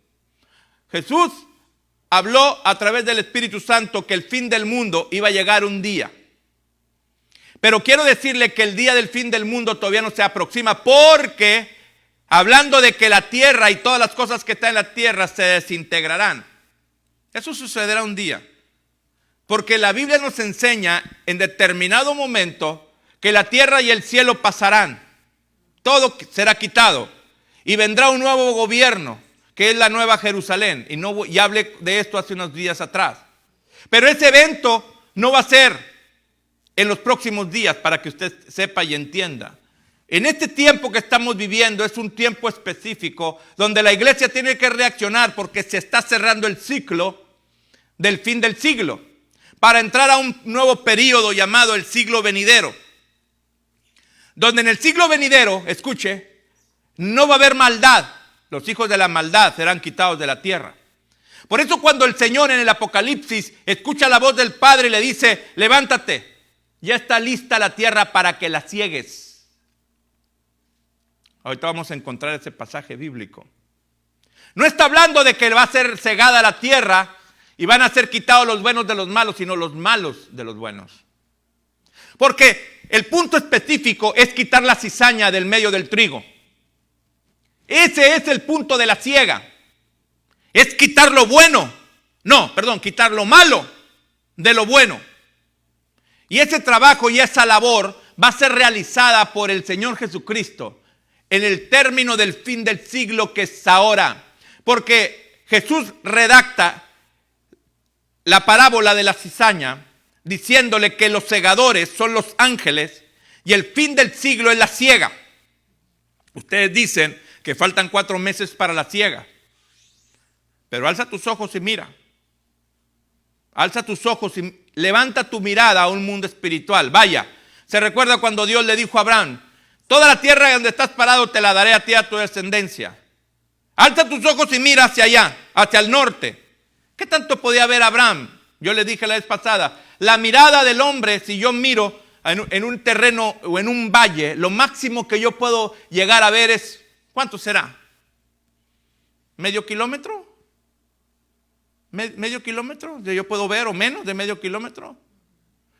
Jesús habló a través del Espíritu Santo que el fin del mundo iba a llegar un día. Pero quiero decirle que el día del fin del mundo todavía no se aproxima, porque hablando de que la tierra y todas las cosas que están en la tierra se desintegrarán. Eso sucederá un día. Porque la Biblia nos enseña en determinado momento que la tierra y el cielo pasarán. Todo será quitado. Y vendrá un nuevo gobierno, que es la Nueva Jerusalén. Y hablé de esto hace unos días atrás. Pero ese evento no va a ser en los próximos días, para que usted sepa y entienda. En este tiempo que estamos viviendo es un tiempo específico donde la iglesia tiene que reaccionar, porque se está cerrando el ciclo del fin del siglo para entrar a un nuevo periodo llamado el siglo venidero. Donde en el siglo venidero, escuche, no va a haber maldad. Los hijos de la maldad serán quitados de la tierra. Por eso cuando el Señor en el Apocalipsis escucha la voz del Padre y le dice: levántate, ya está lista la tierra para que la ciegues. Ahorita vamos a encontrar ese pasaje bíblico. No está hablando de que va a ser cegada la tierra y van a ser quitados los buenos de los malos, sino los malos de los buenos. Porque el punto específico es quitar la cizaña del medio del trigo. Ese es el punto de la siega. Es quitar lo bueno. Quitar lo malo de lo bueno. Y ese trabajo y esa labor va a ser realizada por el Señor Jesucristo en el término del fin del siglo, que es ahora. Porque Jesús redacta la parábola de la cizaña diciéndole que los segadores son los ángeles y el fin del siglo es la siega. Ustedes dicen que faltan 4 meses para la siega, pero alza tus ojos y mira. Alza tus ojos y levanta tu mirada a un mundo espiritual. Vaya, se recuerda cuando Dios le dijo a Abraham: toda la tierra donde estás parado te la daré a ti y a tu descendencia. Alza tus ojos y mira hacia allá, hacia el norte. ¿Qué tanto podía ver Abraham? Yo le dije la vez pasada, la mirada del hombre, si yo miro en un terreno o en un valle, lo máximo que yo puedo llegar a ver es, ¿cuánto será? ¿Medio kilómetro? ¿Medio kilómetro? Yo puedo ver, o menos de medio kilómetro.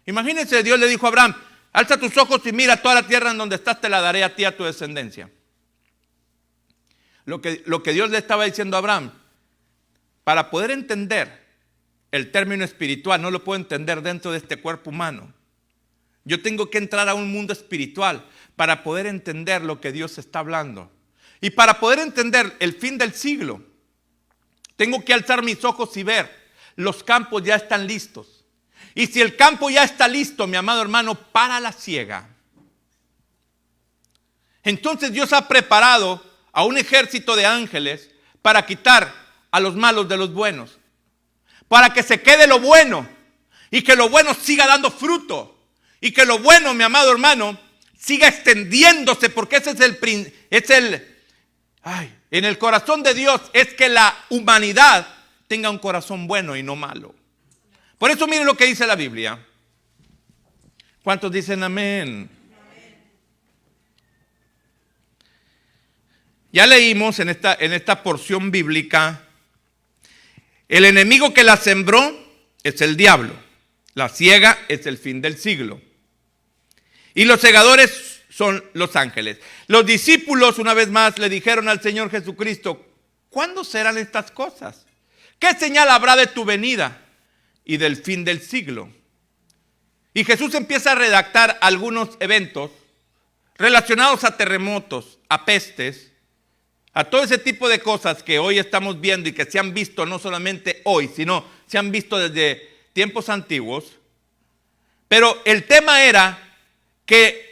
Imagínense, Dios le dijo a Abraham: alza tus ojos y mira, toda la tierra en donde estás te la daré a ti y a tu descendencia. Lo que Dios le estaba diciendo a Abraham, para poder entender el término espiritual, no lo puedo entender dentro de este cuerpo humano. Yo tengo que entrar a un mundo espiritual para poder entender lo que Dios está hablando. Y para poder entender el fin del siglo, tengo que alzar mis ojos y ver, los campos ya están listos. Y si el campo ya está listo, mi amado hermano, para la siega, entonces Dios ha preparado a un ejército de ángeles para quitar a los malos de los buenos, para que se quede lo bueno y que lo bueno siga dando fruto y que lo bueno, mi amado hermano, siga extendiéndose, porque ese en el corazón de Dios es que la humanidad tenga un corazón bueno y no malo. Por eso miren lo que dice la Biblia. ¿Cuántos dicen amén? Ya leímos en esta porción bíblica, el enemigo que la sembró es el diablo, la siega es el fin del siglo, y los segadores son los ángeles. Los discípulos una vez más le dijeron al Señor Jesucristo: ¿cuándo serán estas cosas? ¿Qué señal habrá de tu venida y del fin del siglo? Y Jesús empieza a redactar algunos eventos relacionados a terremotos, a pestes, a todo ese tipo de cosas que hoy estamos viendo y que se han visto no solamente hoy, sino se han visto desde tiempos antiguos. Pero el tema era que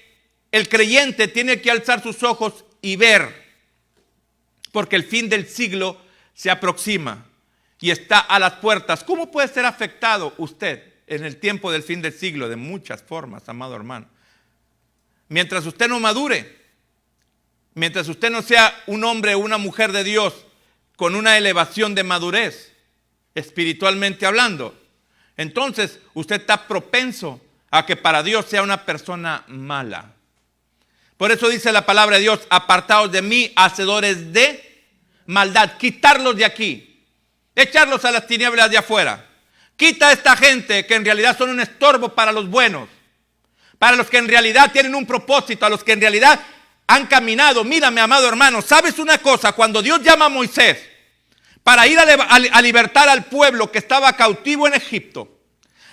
el creyente tiene que alzar sus ojos y ver, porque el fin del siglo se aproxima y está a las puertas. ¿Cómo puede ser afectado usted en el tiempo del fin del siglo? De muchas formas, amado hermano. Mientras usted no madure, mientras usted no sea un hombre o una mujer de Dios con una elevación de madurez, espiritualmente hablando, entonces usted está propenso a que para Dios sea una persona mala. Por eso dice la palabra de Dios: apartaos de mí, hacedores de maldad. Quitarlos de aquí, echarlos a las tinieblas de afuera. Quita a esta gente que en realidad son un estorbo para los buenos, para los que en realidad tienen un propósito, a los que en realidad han caminado. Mira, mi amado hermano, ¿sabes una cosa? Cuando Dios llama a Moisés para ir a libertar al pueblo que estaba cautivo en Egipto,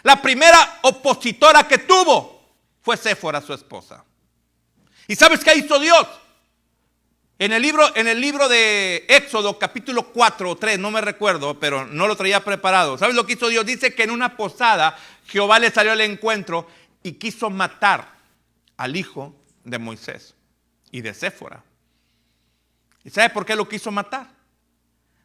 la primera opositora que tuvo fue Séfora, su esposa. ¿Y sabes qué hizo Dios? En el libro de Éxodo, capítulo 4 o 3, no me recuerdo, pero no lo traía preparado. ¿Sabes lo que hizo Dios? Dice que en una posada Jehová le salió al encuentro y quiso matar al hijo de Moisés y de Séfora. ¿Y sabe por qué lo quiso matar?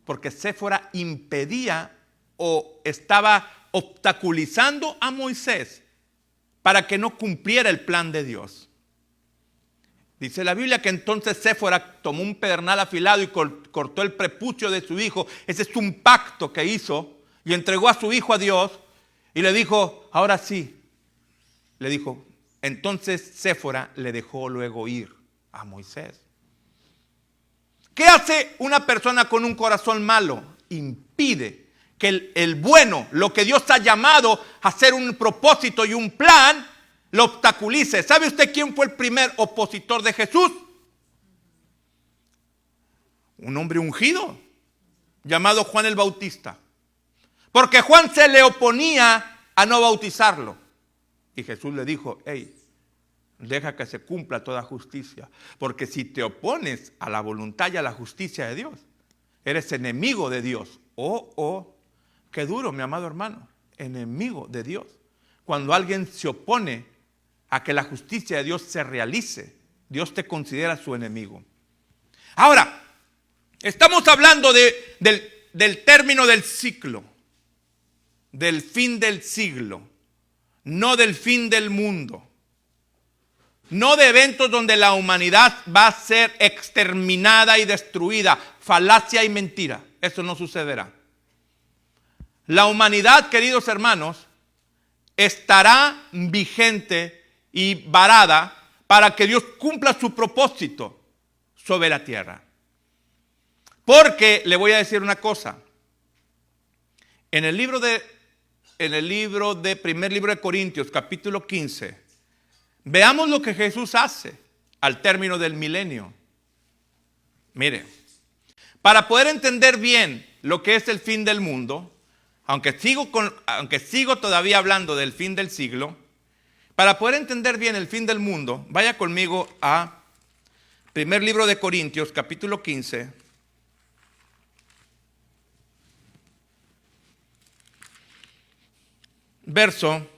Porque Séfora impedía o estaba obstaculizando a Moisés para que no cumpliera el plan de Dios. Dice la Biblia que entonces Séfora tomó un pedernal afilado y cortó el prepucio de su hijo. Ese es un pacto que hizo y entregó a su hijo a Dios y le dijo: ahora sí. Le dijo, entonces Séfora le dejó luego ir a Moisés. ¿Qué hace una persona con un corazón malo? Impide que el bueno, lo que Dios ha llamado a hacer un propósito y un plan, lo obstaculice. ¿Sabe usted quién fue el primer opositor de Jesús? Un hombre ungido llamado Juan el Bautista. Porque Juan se le oponía a no bautizarlo. Y Jesús le dijo: hey, deja que se cumpla toda justicia. Porque si te opones a la voluntad y a la justicia de Dios, eres enemigo de Dios. Qué duro, mi amado hermano. Enemigo de Dios. Cuando alguien se opone a que la justicia de Dios se realice, Dios te considera su enemigo. Ahora, estamos hablando del término del ciclo, del fin del siglo, no del fin del mundo, no de eventos donde la humanidad va a ser exterminada y destruida, falacia y mentira. Eso no sucederá. La humanidad, queridos hermanos, estará vigente y varada para que Dios cumpla su propósito sobre la tierra. Porque le voy a decir una cosa. En el primer libro de Corintios, capítulo 15, veamos lo que Jesús hace al término del milenio. Mire, para poder entender bien lo que es el fin del mundo, aunque sigo todavía hablando del fin del siglo, para poder entender bien el fin del mundo, vaya conmigo a primer libro de Corintios, capítulo 15. Verso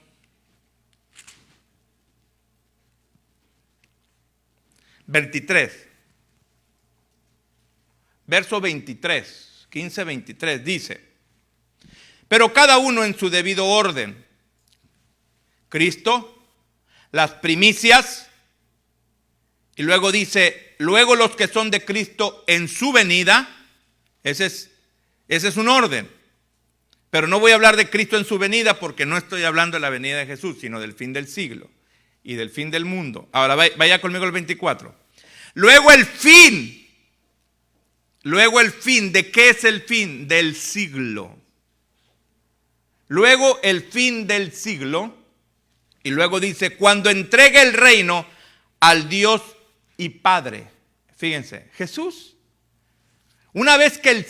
23. Verso 23, 15-23 dice: pero cada uno en su debido orden. Cristo, las primicias, y luego dice, luego los que son de Cristo en su venida. Ese es un orden. Pero no voy a hablar de Cristo en su venida porque no estoy hablando de la venida de Jesús, sino del fin del siglo y del fin del mundo. Ahora vaya conmigo al 24. Luego el fin. ¿De qué es el fin? Del siglo. Luego el fin del siglo. Y luego dice, cuando entregue el reino al Dios y Padre. Fíjense, Jesús, una vez que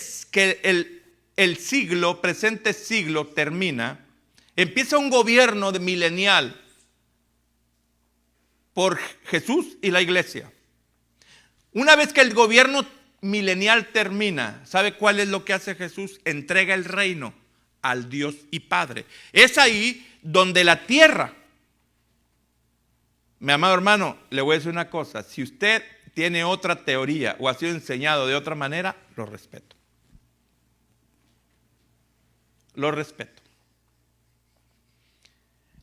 el siglo, presente siglo, termina, empieza un gobierno milenial por Jesús y la iglesia. Una vez que el gobierno milenial termina, ¿sabe cuál es lo que hace Jesús? Entrega el reino al Dios y Padre. Es ahí donde la tierra. Mi amado hermano, le voy a decir una cosa. Si usted tiene otra teoría o ha sido enseñado de otra manera, lo respeto. Lo respeto.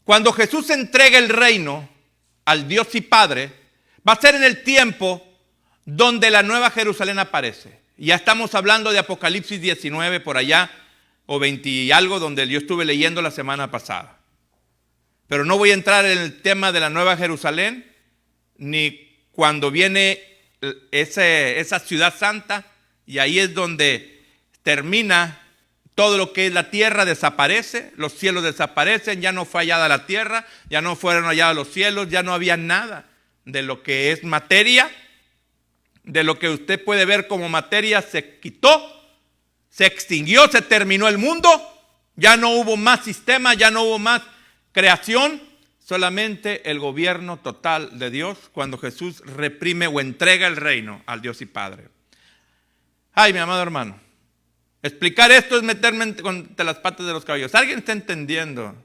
Cuando Jesús entrega el reino al Dios y Padre, va a ser en el tiempo donde la Nueva Jerusalén aparece. Ya estamos hablando de Apocalipsis 19 por allá, o 20 y algo, donde yo estuve leyendo la semana pasada. Pero no voy a entrar en el tema de la Nueva Jerusalén, ni cuando viene esa ciudad santa, y ahí es donde termina todo lo que es la tierra, desaparece, los cielos desaparecen, ya no fue hallada la tierra, ya no fueron hallados los cielos, ya no había nada de lo que es materia, de lo que usted puede ver como materia, se quitó, se extinguió, se terminó el mundo, ya no hubo más sistema, ya no hubo más creación, solamente el gobierno total de Dios cuando Jesús reprime o entrega el reino al Dios y Padre. Ay, mi amado hermano, explicar esto es meterme entre las patas de los caballos. ¿Alguien está entendiendo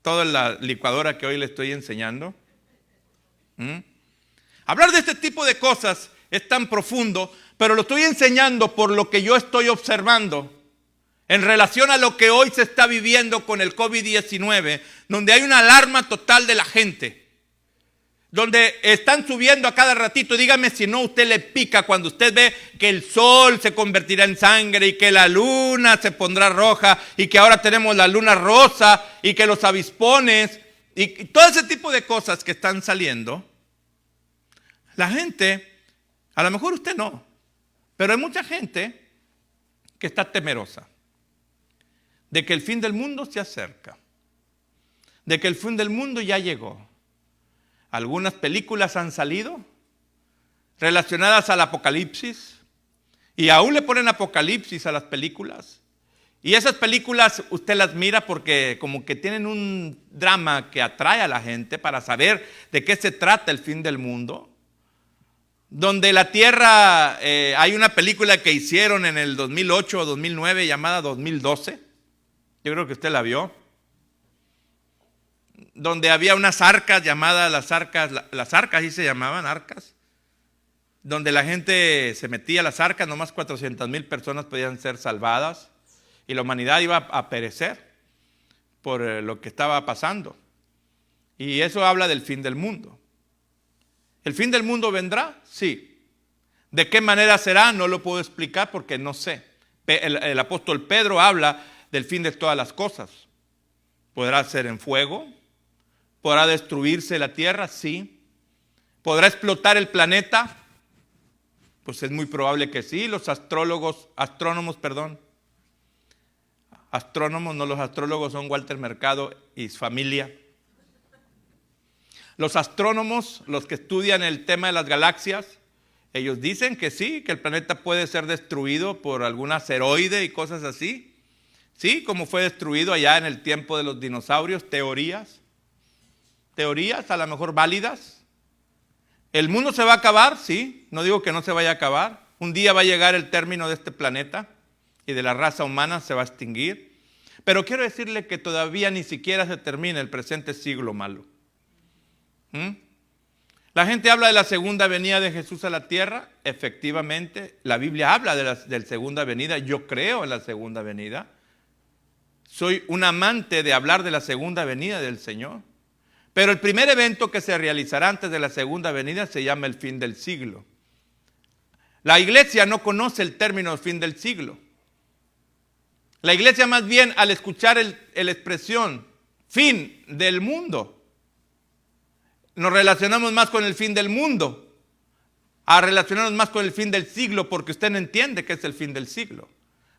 toda la licuadora que hoy le estoy enseñando? Hablar de este tipo de cosas es tan profundo, pero lo estoy enseñando por lo que yo estoy observando en relación a lo que hoy se está viviendo con el COVID-19, donde hay una alarma total de la gente, donde están subiendo a cada ratito. Dígame si no usted le pica cuando usted ve que el sol se convertirá en sangre y que la luna se pondrá roja y que ahora tenemos la luna rosa y que los avispones y todo ese tipo de cosas que están saliendo. La gente, a lo mejor usted no, pero hay mucha gente que está temerosa de que el fin del mundo se acerca, de que el fin del mundo ya llegó. Algunas películas han salido relacionadas al Apocalipsis y aún le ponen Apocalipsis a las películas. Y esas películas usted las mira porque como que tienen un drama que atrae a la gente para saber de qué se trata el fin del mundo. Donde la tierra, hay una película que hicieron en el 2008 o 2009 llamada 2012. Yo creo que usted la vio. Donde había unas arcas llamadas las arcas, así se llamaban, arcas. Donde la gente se metía a las arcas, nomás 400,000 personas podían ser salvadas. Y la humanidad iba a perecer por lo que estaba pasando. Y eso habla del fin del mundo. ¿El fin del mundo vendrá? Sí. ¿De qué manera será? No lo puedo explicar porque no sé. El apóstol Pedro habla del fin de todas las cosas. ¿Podrá ser en fuego? ¿Podrá destruirse la tierra? Sí. ¿Podrá explotar el planeta? Pues es muy probable que sí. Los astrónomos, no los astrólogos son Walter Mercado y su familia. Los astrónomos, los que estudian el tema de las galaxias, ellos dicen que sí, que el planeta puede ser destruido por algún asteroide y cosas así. Sí, como fue destruido allá en el tiempo de los dinosaurios, teorías a lo mejor válidas. ¿El mundo se va a acabar? Sí, no digo que no se vaya a acabar. Un día va a llegar el término de este planeta y de la raza humana se va a extinguir. Pero quiero decirle que todavía ni siquiera se termina el presente siglo malo. La gente habla de la segunda venida de Jesús a la tierra. Efectivamente, la Biblia habla de la segunda venida. Yo creo en la segunda venida. Soy un amante de hablar de la segunda venida del Señor. Pero el primer evento que se realizará antes de la segunda venida se llama el fin del siglo. La iglesia no conoce el término fin del siglo. La iglesia más bien al escuchar la expresión fin del mundo, nos relacionamos más con el fin del mundo, a relacionarnos más con el fin del siglo, porque usted no entiende qué es el fin del siglo.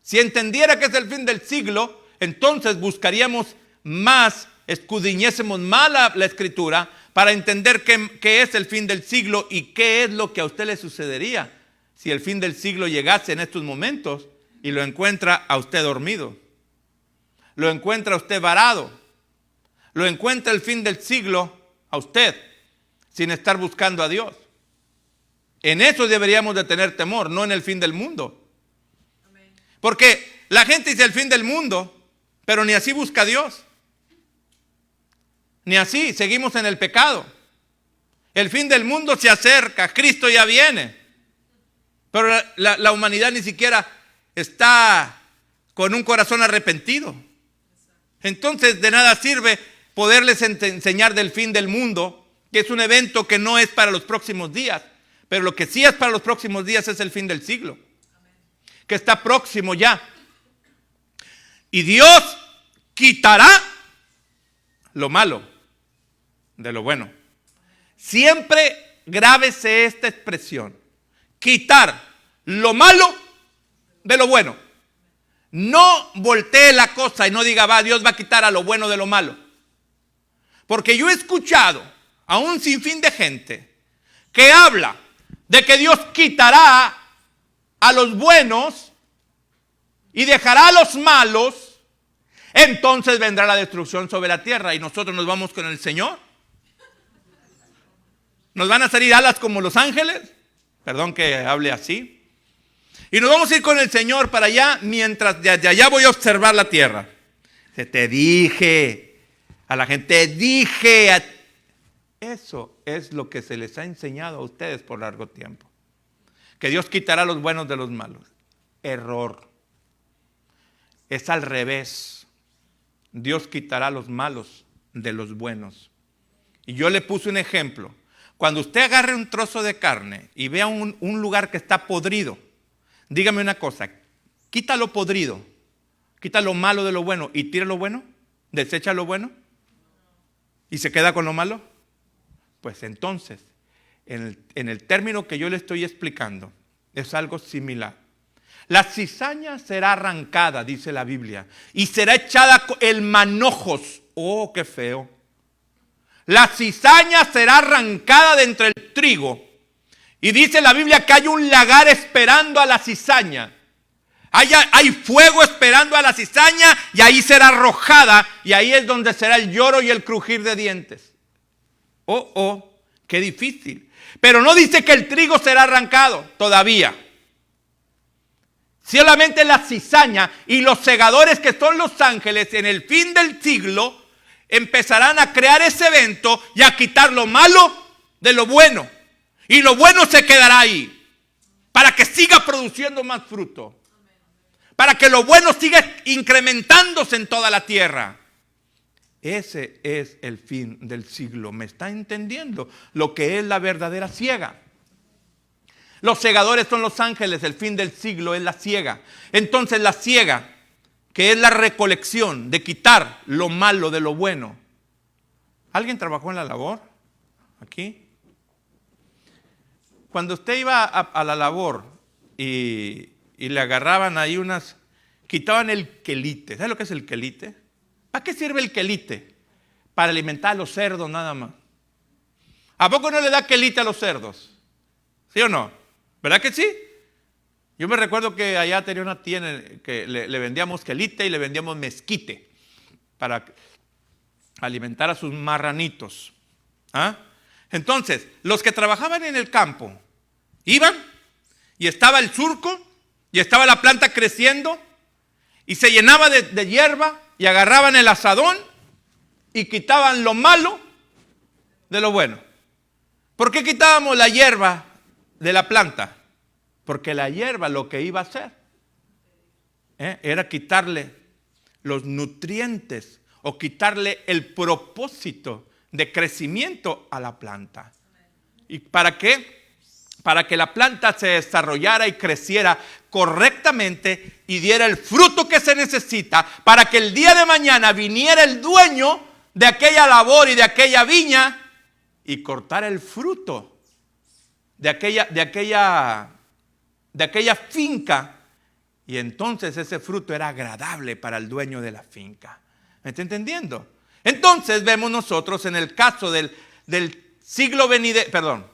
Si entendiera qué es el fin del siglo, entonces buscaríamos más, escudriñésemos más la escritura para entender qué es el fin del siglo y qué es lo que a usted le sucedería si el fin del siglo llegase en estos momentos y lo encuentra a usted dormido, lo encuentra a usted varado, lo encuentra el fin del siglo a usted sin estar buscando a Dios. En eso deberíamos de tener temor, no en el fin del mundo. Porque la gente dice el fin del mundo, pero ni así busca a Dios. Ni así, seguimos en el pecado. El fin del mundo se acerca, Cristo ya viene. Pero la humanidad ni siquiera está con un corazón arrepentido. Entonces de nada sirve poderles enseñar del fin del mundo, que es un evento que no es para los próximos días. Pero lo que sí es para los próximos días es el fin del siglo, que está próximo ya. Y Dios quitará lo malo de lo bueno. Siempre grábese esta expresión: quitar lo malo de lo bueno. No voltee la cosa y no diga, Dios va a quitar a lo bueno de lo malo. Porque yo he escuchado a un sinfín de gente que habla de que Dios quitará a los buenos y dejará a los malos, entonces vendrá la destrucción sobre la tierra y nosotros nos vamos con el Señor. Nos van a salir alas como los ángeles, perdón que hable así, y nos vamos a ir con el Señor para allá, mientras desde allá voy a observar la tierra. Te dije, a la gente dije, eso es lo que se les ha enseñado a ustedes por largo tiempo, que Dios quitará a los buenos de los malos. Error. Es al revés. Dios quitará a los malos de los buenos. Y yo le puse un ejemplo. Cuando usted agarre un trozo de carne y vea un lugar que está podrido, dígame una cosa: quita lo podrido, quita lo malo de lo bueno y tira lo bueno, desecha lo bueno y se queda con lo malo. Pues entonces, en el término que yo le estoy explicando, es algo similar. La cizaña será arrancada, dice la Biblia, y será echada el manojos. Oh, qué feo. La cizaña será arrancada de entre el trigo. Y dice la Biblia que hay un lagar esperando a la cizaña. Hay fuego esperando a la cizaña y ahí será arrojada. Y ahí es donde será el lloro y el crujir de dientes. Oh, qué difícil. Pero no dice que el trigo será arrancado todavía. Solamente la cizaña y los segadores, que son los ángeles, en el fin del siglo empezarán a crear ese evento y a quitar lo malo de lo bueno. Y lo bueno se quedará ahí para que siga produciendo más fruto. Para que lo bueno siga incrementándose en toda la tierra. Ese es el fin del siglo. ¿Me está entendiendo lo que es la verdadera siega? Los segadores son los ángeles, el fin del siglo es la siega. Entonces la siega, que es la recolección de quitar lo malo de lo bueno. ¿Alguien trabajó en la labor? ¿Aquí? Cuando usted iba a la labor y le agarraban ahí quitaban el quelite. ¿Sabe lo que es el quelite? ¿Para qué sirve el quelite? Para alimentar a los cerdos nada más. ¿A poco no le da quelite a los cerdos? ¿Sí o no? ¿Verdad que sí? Yo me recuerdo que allá tenía una tía que le vendíamos quelite y le vendíamos mezquite para alimentar a sus marranitos. ¿Ah? Entonces, los que trabajaban en el campo iban y estaba el surco y estaba la planta creciendo y se llenaba de hierba y agarraban el asadón y quitaban lo malo de lo bueno. ¿Por qué quitábamos la hierba de la planta? Porque la hierba lo que iba a hacer era quitarle los nutrientes o quitarle el propósito de crecimiento a la planta. ¿Y para qué? Para que la planta se desarrollara y creciera correctamente y diera el fruto que se necesita para que el día de mañana viniera el dueño de aquella labor y de aquella viña y cortara el fruto de aquella finca, y entonces ese fruto era agradable para el dueño de la finca. ¿Me está entendiendo? Entonces vemos nosotros en el caso del siglo venidero,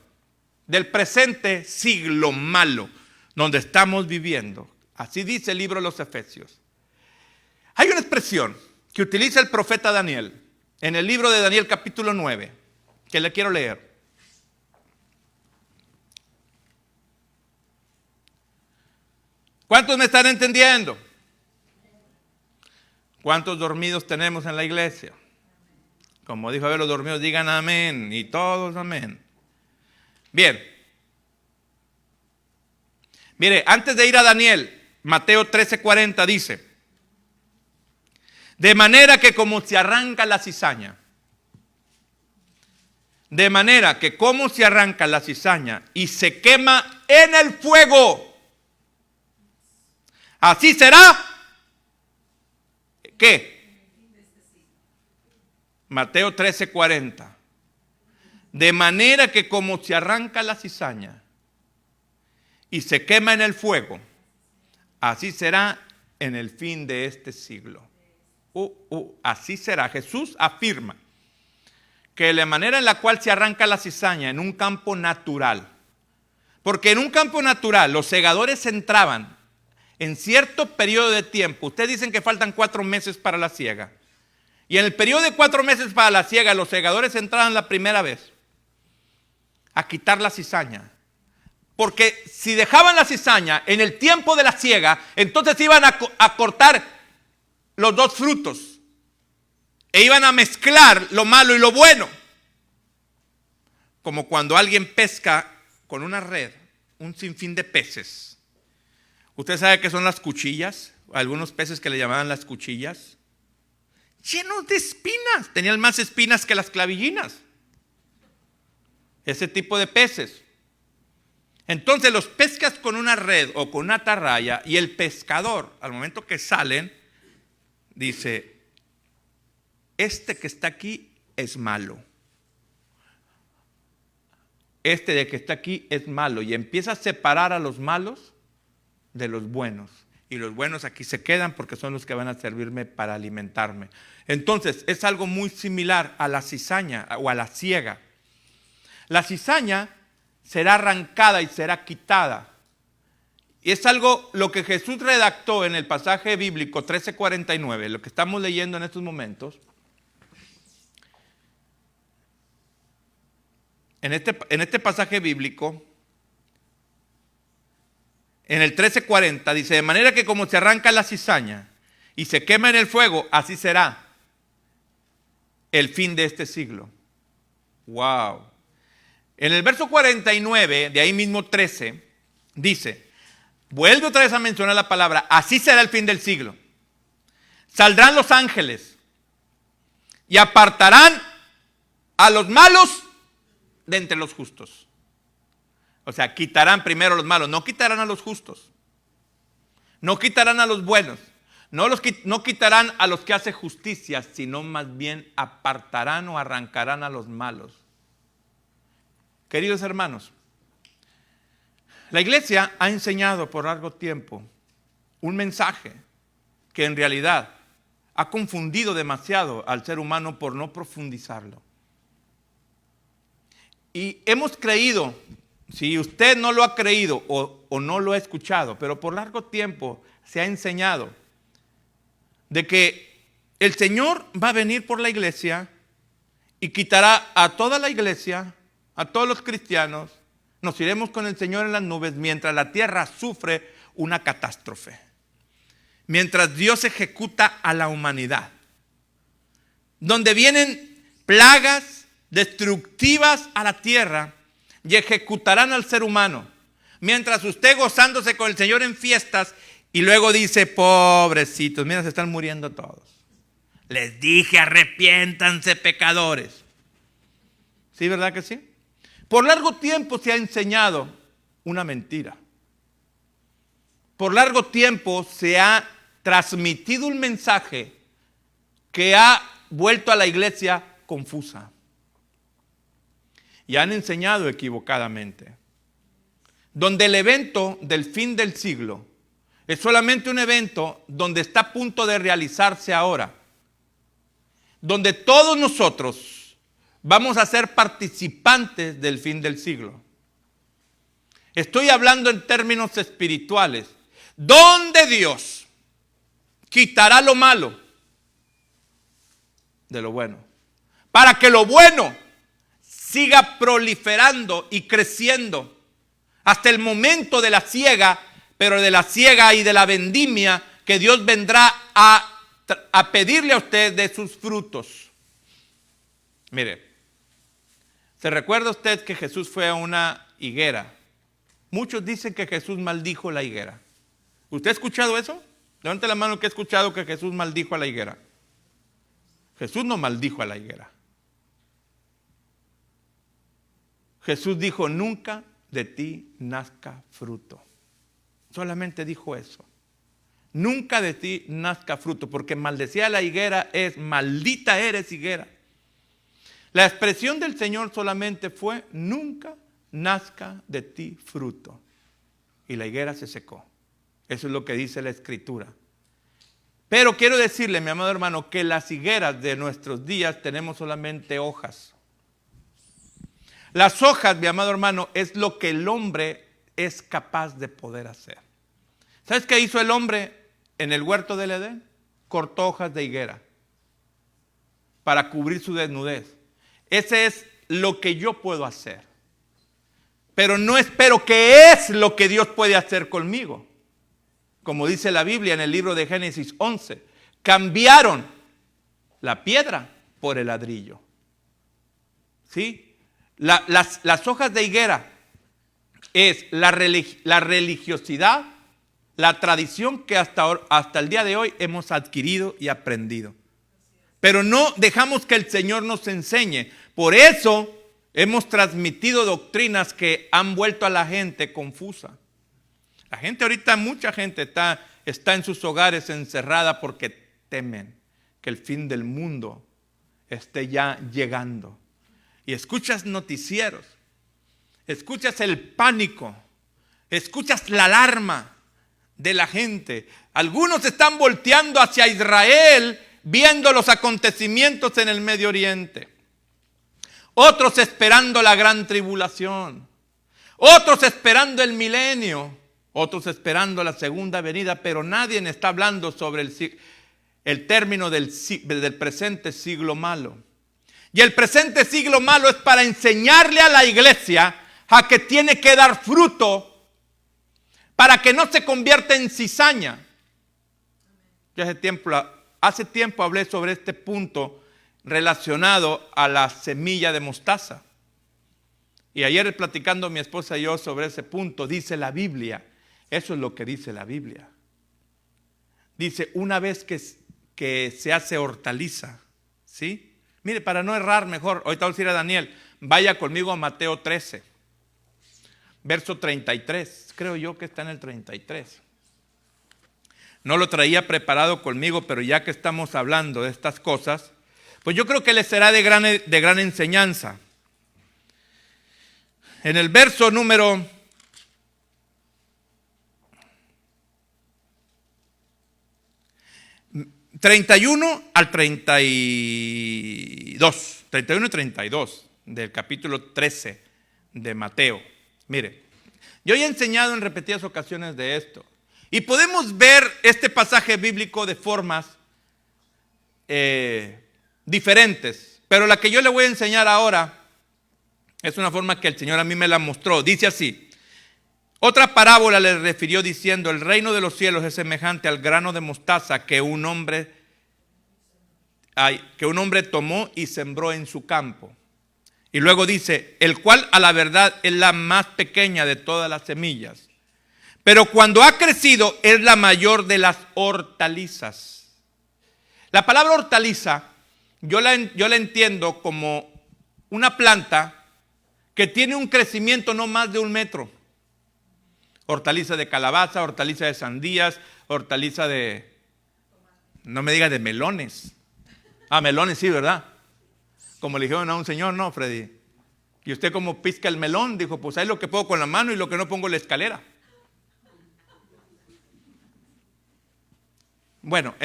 del presente siglo malo, donde estamos viviendo. Así dice el libro de los Efesios. Hay una expresión que utiliza el profeta Daniel en el libro de Daniel capítulo 9, que le quiero leer. ¿Cuántos me están entendiendo? ¿Cuántos dormidos tenemos en la iglesia? Como dijo, a ver, los dormidos digan amén, y todos amén. Bien. Mire, antes de ir a Daniel, Mateo 13:40 dice: de manera que como se arranca la cizaña, De manera que como se arranca la cizaña y se quema en el fuego, así será. ¿Qué? Mateo 13:40. De manera que como se arranca la cizaña y se quema en el fuego, así será en el fin de este siglo. Así será. Jesús afirma que la manera en la cual se arranca la cizaña en un campo natural, porque en un campo natural los segadores entraban en cierto periodo de tiempo. Ustedes dicen que faltan 4 meses para la siega, y en el periodo de 4 meses para la siega los segadores entraban la primera vez a quitar la cizaña, porque si dejaban la cizaña en el tiempo de la siega, entonces iban a cortar los dos frutos e iban a mezclar lo malo y lo bueno, como cuando alguien pesca con una red un sinfín de peces. ¿Usted sabe qué son las cuchillas? Algunos peces que le llamaban las cuchillas, llenos de espinas, tenían más espinas que las clavillinas, ese tipo de peces. Entonces los pescas con una red o con una atarraya, y el pescador, al momento que salen, dice: este que está aquí es malo. Este de que está aquí es malo. Y empieza a separar a los malos de los buenos. Y los buenos aquí se quedan porque son los que van a servirme para alimentarme. Entonces es algo muy similar a la cizaña o a la siega. La cizaña será arrancada y será quitada. Y es algo lo que Jesús redactó en el pasaje bíblico 13:49, lo que estamos leyendo en estos momentos. En este pasaje bíblico, en el 13:40, dice: de manera que como se arranca la cizaña y se quema en el fuego, así será el fin de este siglo. Wow. En el verso 49, de ahí mismo 13, dice, vuelve otra vez a mencionar la palabra: así será el fin del siglo. Saldrán los ángeles y apartarán a los malos de entre los justos. O sea, quitarán primero a los malos, no quitarán a los justos, no quitarán a los buenos, no quitarán a los que hacen justicia, sino más bien apartarán o arrancarán a los malos. Queridos hermanos, la iglesia ha enseñado por largo tiempo un mensaje que en realidad ha confundido demasiado al ser humano por no profundizarlo. Y hemos creído, si usted no lo ha creído o no lo ha escuchado, pero por largo tiempo se ha enseñado de que el Señor va a venir por la iglesia y quitará a toda la iglesia, a todos los cristianos. Nos iremos con el Señor en las nubes mientras la tierra sufre una catástrofe, mientras Dios ejecuta a la humanidad, donde vienen plagas destructivas a la tierra y ejecutarán al ser humano, mientras usted gozándose con el Señor en fiestas, y luego dice: pobrecitos, mira, se están muriendo todos. Les dije, arrepiéntanse, pecadores. ¿Sí, verdad que sí? Por largo tiempo se ha enseñado una mentira. Por largo tiempo se ha transmitido un mensaje que ha vuelto a la iglesia confusa. Y han enseñado equivocadamente. Donde el evento del fin del siglo es solamente un evento donde está a punto de realizarse ahora. Donde todos nosotros vamos a ser participantes del fin del siglo. Estoy hablando en términos espirituales. Donde Dios quitará lo malo de lo bueno, para que lo bueno siga proliferando y creciendo hasta el momento de la siega, pero de la siega y de la vendimia, que Dios vendrá a pedirle a usted de sus frutos. Mire, ¿se recuerda usted que Jesús fue a una higuera? Muchos dicen que Jesús maldijo la higuera. ¿Usted ha escuchado eso? Levante la mano que ha escuchado que Jesús maldijo a la higuera. Jesús no maldijo a la higuera. Jesús dijo, nunca de ti nazca fruto. Solamente dijo eso. Nunca de ti nazca fruto, porque maldecía a la higuera es, maldita eres higuera. La expresión del Señor solamente fue, nunca nazca de ti fruto. Y la higuera se secó. Eso es lo que dice la Escritura. Pero quiero decirle, mi amado hermano, que las higueras de nuestros días tenemos solamente hojas. Las hojas, mi amado hermano, es lo que el hombre es capaz de poder hacer. ¿Sabes qué hizo el hombre en el huerto del Edén? Cortó hojas de higuera para cubrir su desnudez. Ese es lo que yo puedo hacer. Pero no espero que es lo que Dios puede hacer conmigo. Como dice la Biblia en el libro de Génesis 11, cambiaron la piedra por el ladrillo. ¿Sí? Las hojas de higuera es la religiosidad, la tradición que hasta el día de hoy hemos adquirido y aprendido. Pero no dejamos que el Señor nos enseñe. Por eso hemos transmitido doctrinas que han vuelto a la gente confusa. La gente ahorita, mucha gente está en sus hogares encerrada porque temen que el fin del mundo esté ya llegando. Y escuchas noticieros, escuchas el pánico, escuchas la alarma de la gente. Algunos están volteando hacia Israel viendo los acontecimientos en el Medio Oriente. Otros esperando la gran tribulación. Otros esperando el milenio. Otros esperando la segunda venida, pero nadie está hablando sobre el término del presente siglo malo. Y el presente siglo malo es para enseñarle a la iglesia a que tiene que dar fruto para que no se convierta en cizaña. Yo hace tiempo hablé sobre este punto relacionado a la semilla de mostaza. Y ayer platicando mi esposa y yo sobre ese punto, dice la Biblia. Eso es lo que dice la Biblia. Dice, una vez que se hace hortaliza, ¿sí? Mire, para no errar mejor, ahorita voy a decir a Daniel, vaya conmigo a Mateo 13, verso 33. Creo yo que está en el 33. No lo traía preparado conmigo, pero ya que estamos hablando de estas cosas, pues yo creo que les será de gran enseñanza. En el verso número 31 al 32, 31 y 32 del capítulo 13 de Mateo. Mire, yo he enseñado en repetidas ocasiones de esto. Y podemos ver este pasaje bíblico de formas diferentes. Pero la que yo le voy a enseñar ahora es una forma que el Señor a mí me la mostró. Dice así. Otra parábola le refirió diciendo, el reino de los cielos es semejante al grano de mostaza que un hombre tomó y sembró en su campo. Y luego dice, el cual a la verdad es la más pequeña de todas las semillas, pero cuando ha crecido es la mayor de las hortalizas. La palabra hortaliza yo la entiendo como una planta que tiene un crecimiento no más de 1 metro. Hortaliza de calabaza, hortaliza de sandías, hortaliza de, no me diga de melones. Ah, melones sí, ¿verdad? Como le dijeron a un señor, no, Freddy. ¿Y usted cómo pisca el melón? Dijo, pues ahí lo que pongo con la mano y lo que no pongo en la escalera. Bueno,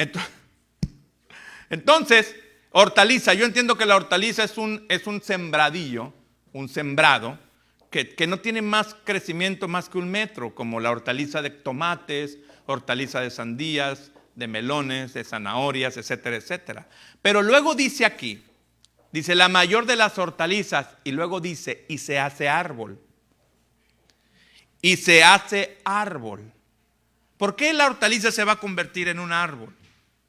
entonces, hortaliza. Yo entiendo que la hortaliza es un sembradillo, un sembrado, que no tiene más crecimiento más que 1 metro, como la hortaliza de tomates, hortaliza de sandías, de melones, de zanahorias, etcétera, etcétera. Pero luego dice aquí, dice la mayor de las hortalizas, y luego dice, y se hace árbol. Y se hace árbol. ¿Por qué la hortaliza se va a convertir en un árbol?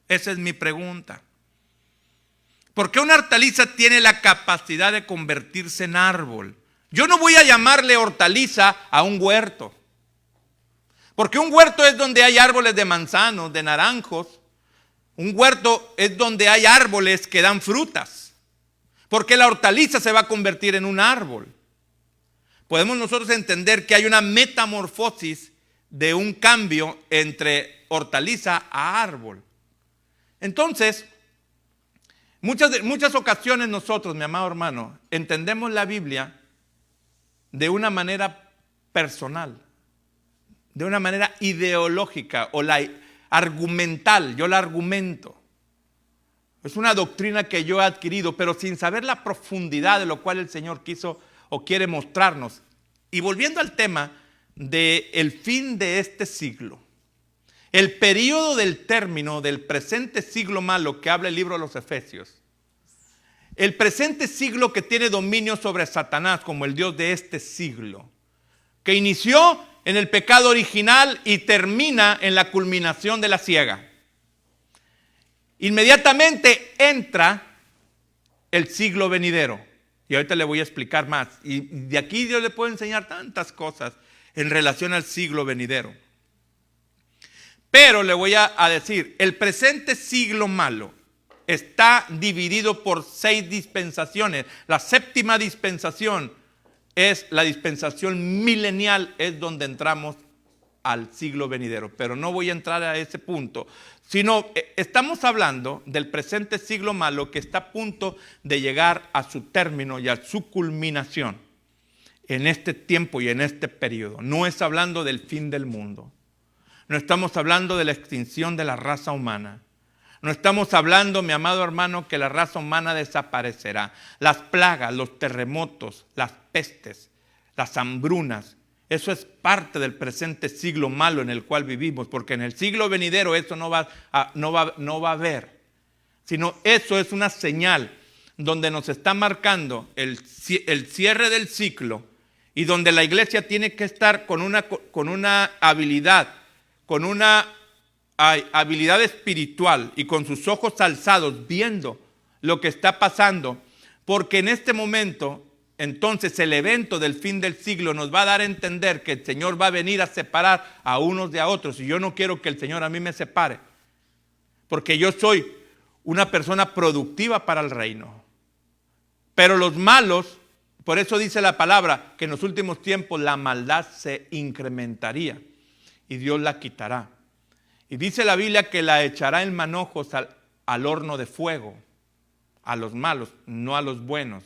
Esa es mi pregunta. ¿Por qué una hortaliza tiene la capacidad de convertirse en árbol? Yo no voy a llamarle hortaliza a un huerto. Porque un huerto es donde hay árboles de manzanos, de naranjos. Un huerto es donde hay árboles que dan frutas. Porque la hortaliza se va a convertir en un árbol. podemos nosotros entender que hay una metamorfosis de un cambio entre hortaliza a árbol. Entonces, muchas ocasiones nosotros, mi amado hermano, entendemos la Biblia de una manera personal, de una manera ideológica o argumental. Yo la argumento. Es una doctrina que yo he adquirido, pero sin saber la profundidad de lo cual el Señor quiso o quiere mostrarnos. Y volviendo al tema del fin de este siglo, el periodo del término del presente siglo malo que habla el libro de los Efesios, el presente siglo que tiene dominio sobre Satanás como el Dios de este siglo, que inició en el pecado original y termina en la culminación de la siega. Inmediatamente entra el siglo venidero. Y ahorita le voy a explicar más. Y de aquí yo le puedo enseñar tantas cosas en relación al siglo venidero. Pero le voy a decir, el presente siglo malo está dividido por 6 dispensaciones. La séptima dispensación es la dispensación milenial, es donde entramos al siglo venidero. Pero no voy a entrar a ese punto, sino estamos hablando del presente siglo malo que está a punto de llegar a su término y a su culminación en este tiempo y en este periodo. No es hablando del fin del mundo. No estamos hablando de la extinción de la raza humana. No estamos hablando, mi amado hermano, que la raza humana desaparecerá. Las plagas, los terremotos, las pestes, las hambrunas, eso es parte del presente siglo malo en el cual vivimos, porque en el siglo venidero eso no va a haber, sino eso es una señal donde nos está marcando el cierre del ciclo y donde la iglesia tiene que estar con una habilidad, con una habilidad espiritual y con sus ojos alzados viendo lo que está pasando, porque en este momento entonces el evento del fin del siglo nos va a dar a entender que el Señor va a venir a separar a unos de a otros. Y yo no quiero que el Señor a mí me separe, porque yo soy una persona productiva para el reino. Pero los malos, por eso dice la palabra, que en los últimos tiempos la maldad se incrementaría y Dios la quitará. Y dice la Biblia que la echará en manojos al horno de fuego, a los malos, no a los buenos.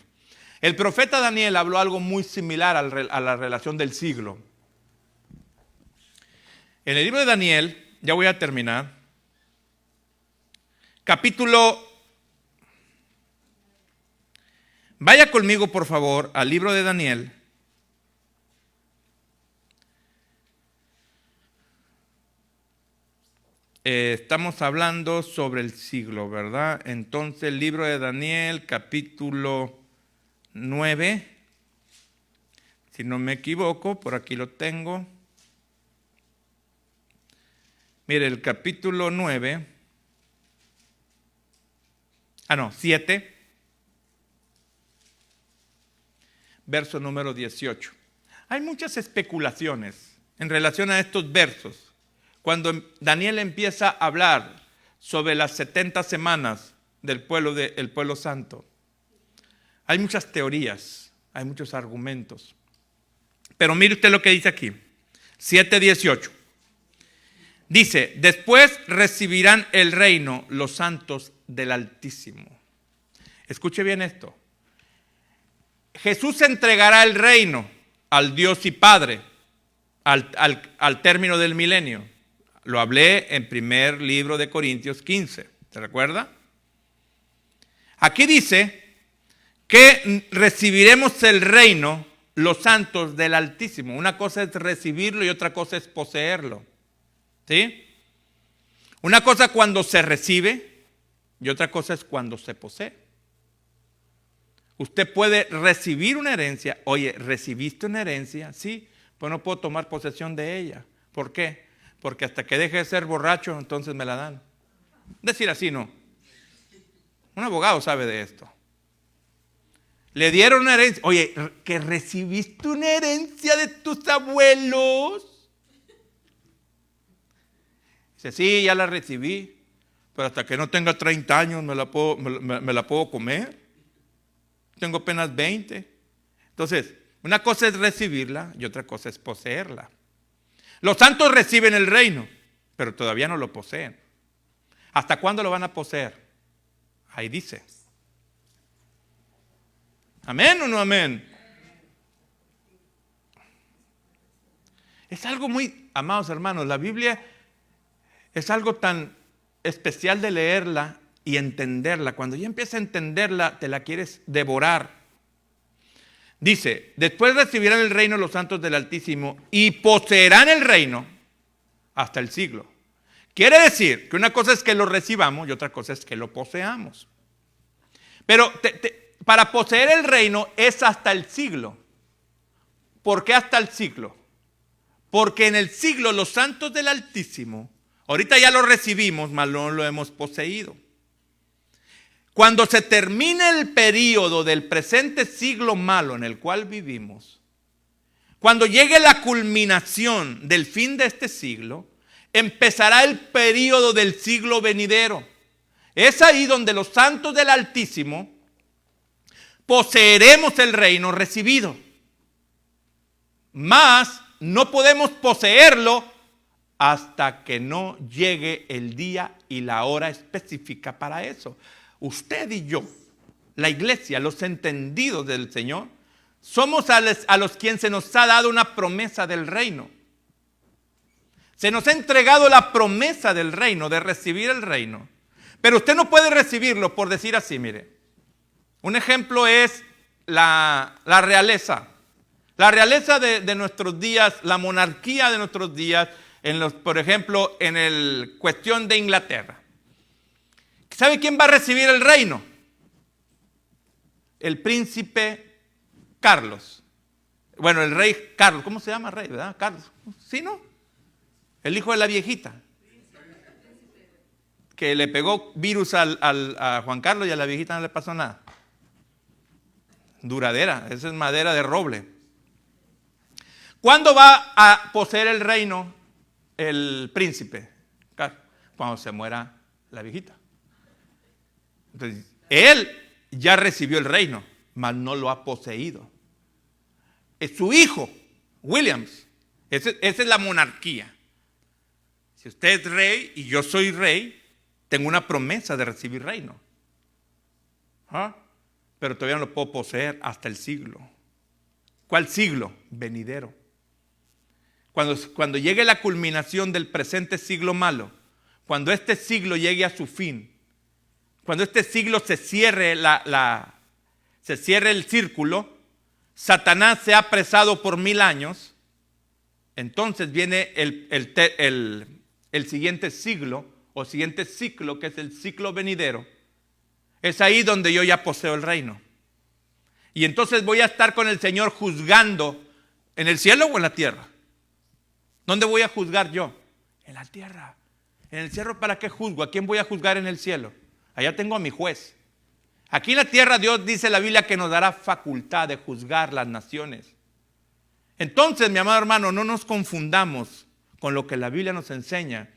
El profeta Daniel habló algo muy similar a la relación del siglo. En el libro de Daniel, ya voy a terminar, vaya conmigo por favor al libro de Daniel. Estamos hablando sobre el siglo, ¿verdad? Entonces el libro de Daniel, capítulo 9, si no me equivoco, por aquí lo tengo. Mire, el capítulo 7, verso número 18. Hay muchas especulaciones en relación a estos versos. Cuando Daniel empieza a hablar sobre las 70 semanas del pueblo santo, hay muchas teorías, hay muchos argumentos. Pero mire usted lo que dice aquí, 7:18. Dice, después recibirán el reino los santos del Altísimo. Escuche bien esto. Jesús entregará el reino al Dios y Padre al término del milenio. Lo hablé en primer libro de Corintios 15. ¿Se recuerda? Aquí dice que recibiremos el reino los santos del Altísimo. Una cosa es recibirlo y otra cosa es poseerlo. ¿Sí? Una cosa cuando se recibe y otra cosa es cuando se posee. Usted puede recibir una herencia. Oye, ¿recibiste una herencia? Sí, pues no puedo tomar posesión de ella. ¿Por qué? Porque hasta que deje de ser borracho, entonces me la dan. Decir así, no. Un abogado sabe de esto. Le dieron una herencia. Oye, que recibiste una herencia de tus abuelos. Dice, sí, ya la recibí, pero hasta que no tenga 30 años me la puedo comer. Tengo apenas 20. Entonces, Una cosa es recibirla y otra cosa es poseerla. Los santos reciben el reino, pero todavía no lo poseen. ¿Hasta cuándo lo van a poseer? Ahí dice. ¿Amén o no amén? Es algo muy, amados hermanos, la Biblia es algo tan especial de leerla y entenderla. Cuando ya empiezas a entenderla, te la quieres devorar. Dice, después recibirán el reino los santos del Altísimo y poseerán el reino hasta el siglo. Quiere decir que una cosa es que lo recibamos y otra cosa es que lo poseamos. Pero para poseer el reino es hasta el siglo. ¿Por qué hasta el siglo? Porque en el siglo los santos del Altísimo, ahorita ya lo recibimos, mas no lo hemos poseído. Cuando se termine el período del presente siglo malo en el cual vivimos, cuando llegue la culminación del fin de este siglo, empezará el período del siglo venidero. Es ahí donde los santos del Altísimo poseeremos el reino recibido. Mas no podemos poseerlo hasta que no llegue el día y la hora específica para eso. Usted y yo, la iglesia, los entendidos del Señor, somos a los quien se nos ha dado una promesa del reino. Se nos ha entregado la promesa del reino, de recibir el reino. Pero usted no puede recibirlo por decir así, mire. Un ejemplo es la realeza. La realeza de nuestros días, la monarquía de nuestros días, por ejemplo, en el cuestión de Inglaterra. ¿Sabe quién va a recibir el reino? El príncipe Carlos. Bueno, el rey Carlos. ¿Cómo se llama rey, verdad? Carlos. ¿Sí, no? El hijo de la viejita. Que le pegó virus a Juan Carlos y a la viejita no le pasó nada. Duradera. Esa es madera de roble. ¿Cuándo va a poseer el reino el príncipe? Cuando se muera la viejita. Entonces, él ya recibió el reino, mas no lo ha poseído. Es su hijo, Williams. Esa es la monarquía. Si usted es rey y yo soy rey, tengo una promesa de recibir reino. ¿Ah? Pero todavía no lo puedo poseer hasta el siglo. ¿Cuál siglo? Venidero. Cuando llegue la culminación del presente siglo malo, cuando este siglo llegue a su fin, cuando este siglo se cierre, se cierre el círculo, Satanás se ha apresado por 1000 años, entonces viene el siguiente siglo, o siguiente ciclo, que es el ciclo venidero. Es ahí donde yo ya poseo el reino. Y entonces voy a estar con el Señor juzgando, ¿en el cielo o en la tierra? ¿Dónde voy a juzgar yo? En la tierra. En el cielo, ¿para qué juzgo? ¿A quién voy a juzgar en el cielo? Allá tengo a mi juez. Aquí en la tierra Dios dice la Biblia que nos dará facultad de juzgar las naciones. Entonces, mi amado hermano, no nos confundamos con lo que la Biblia nos enseña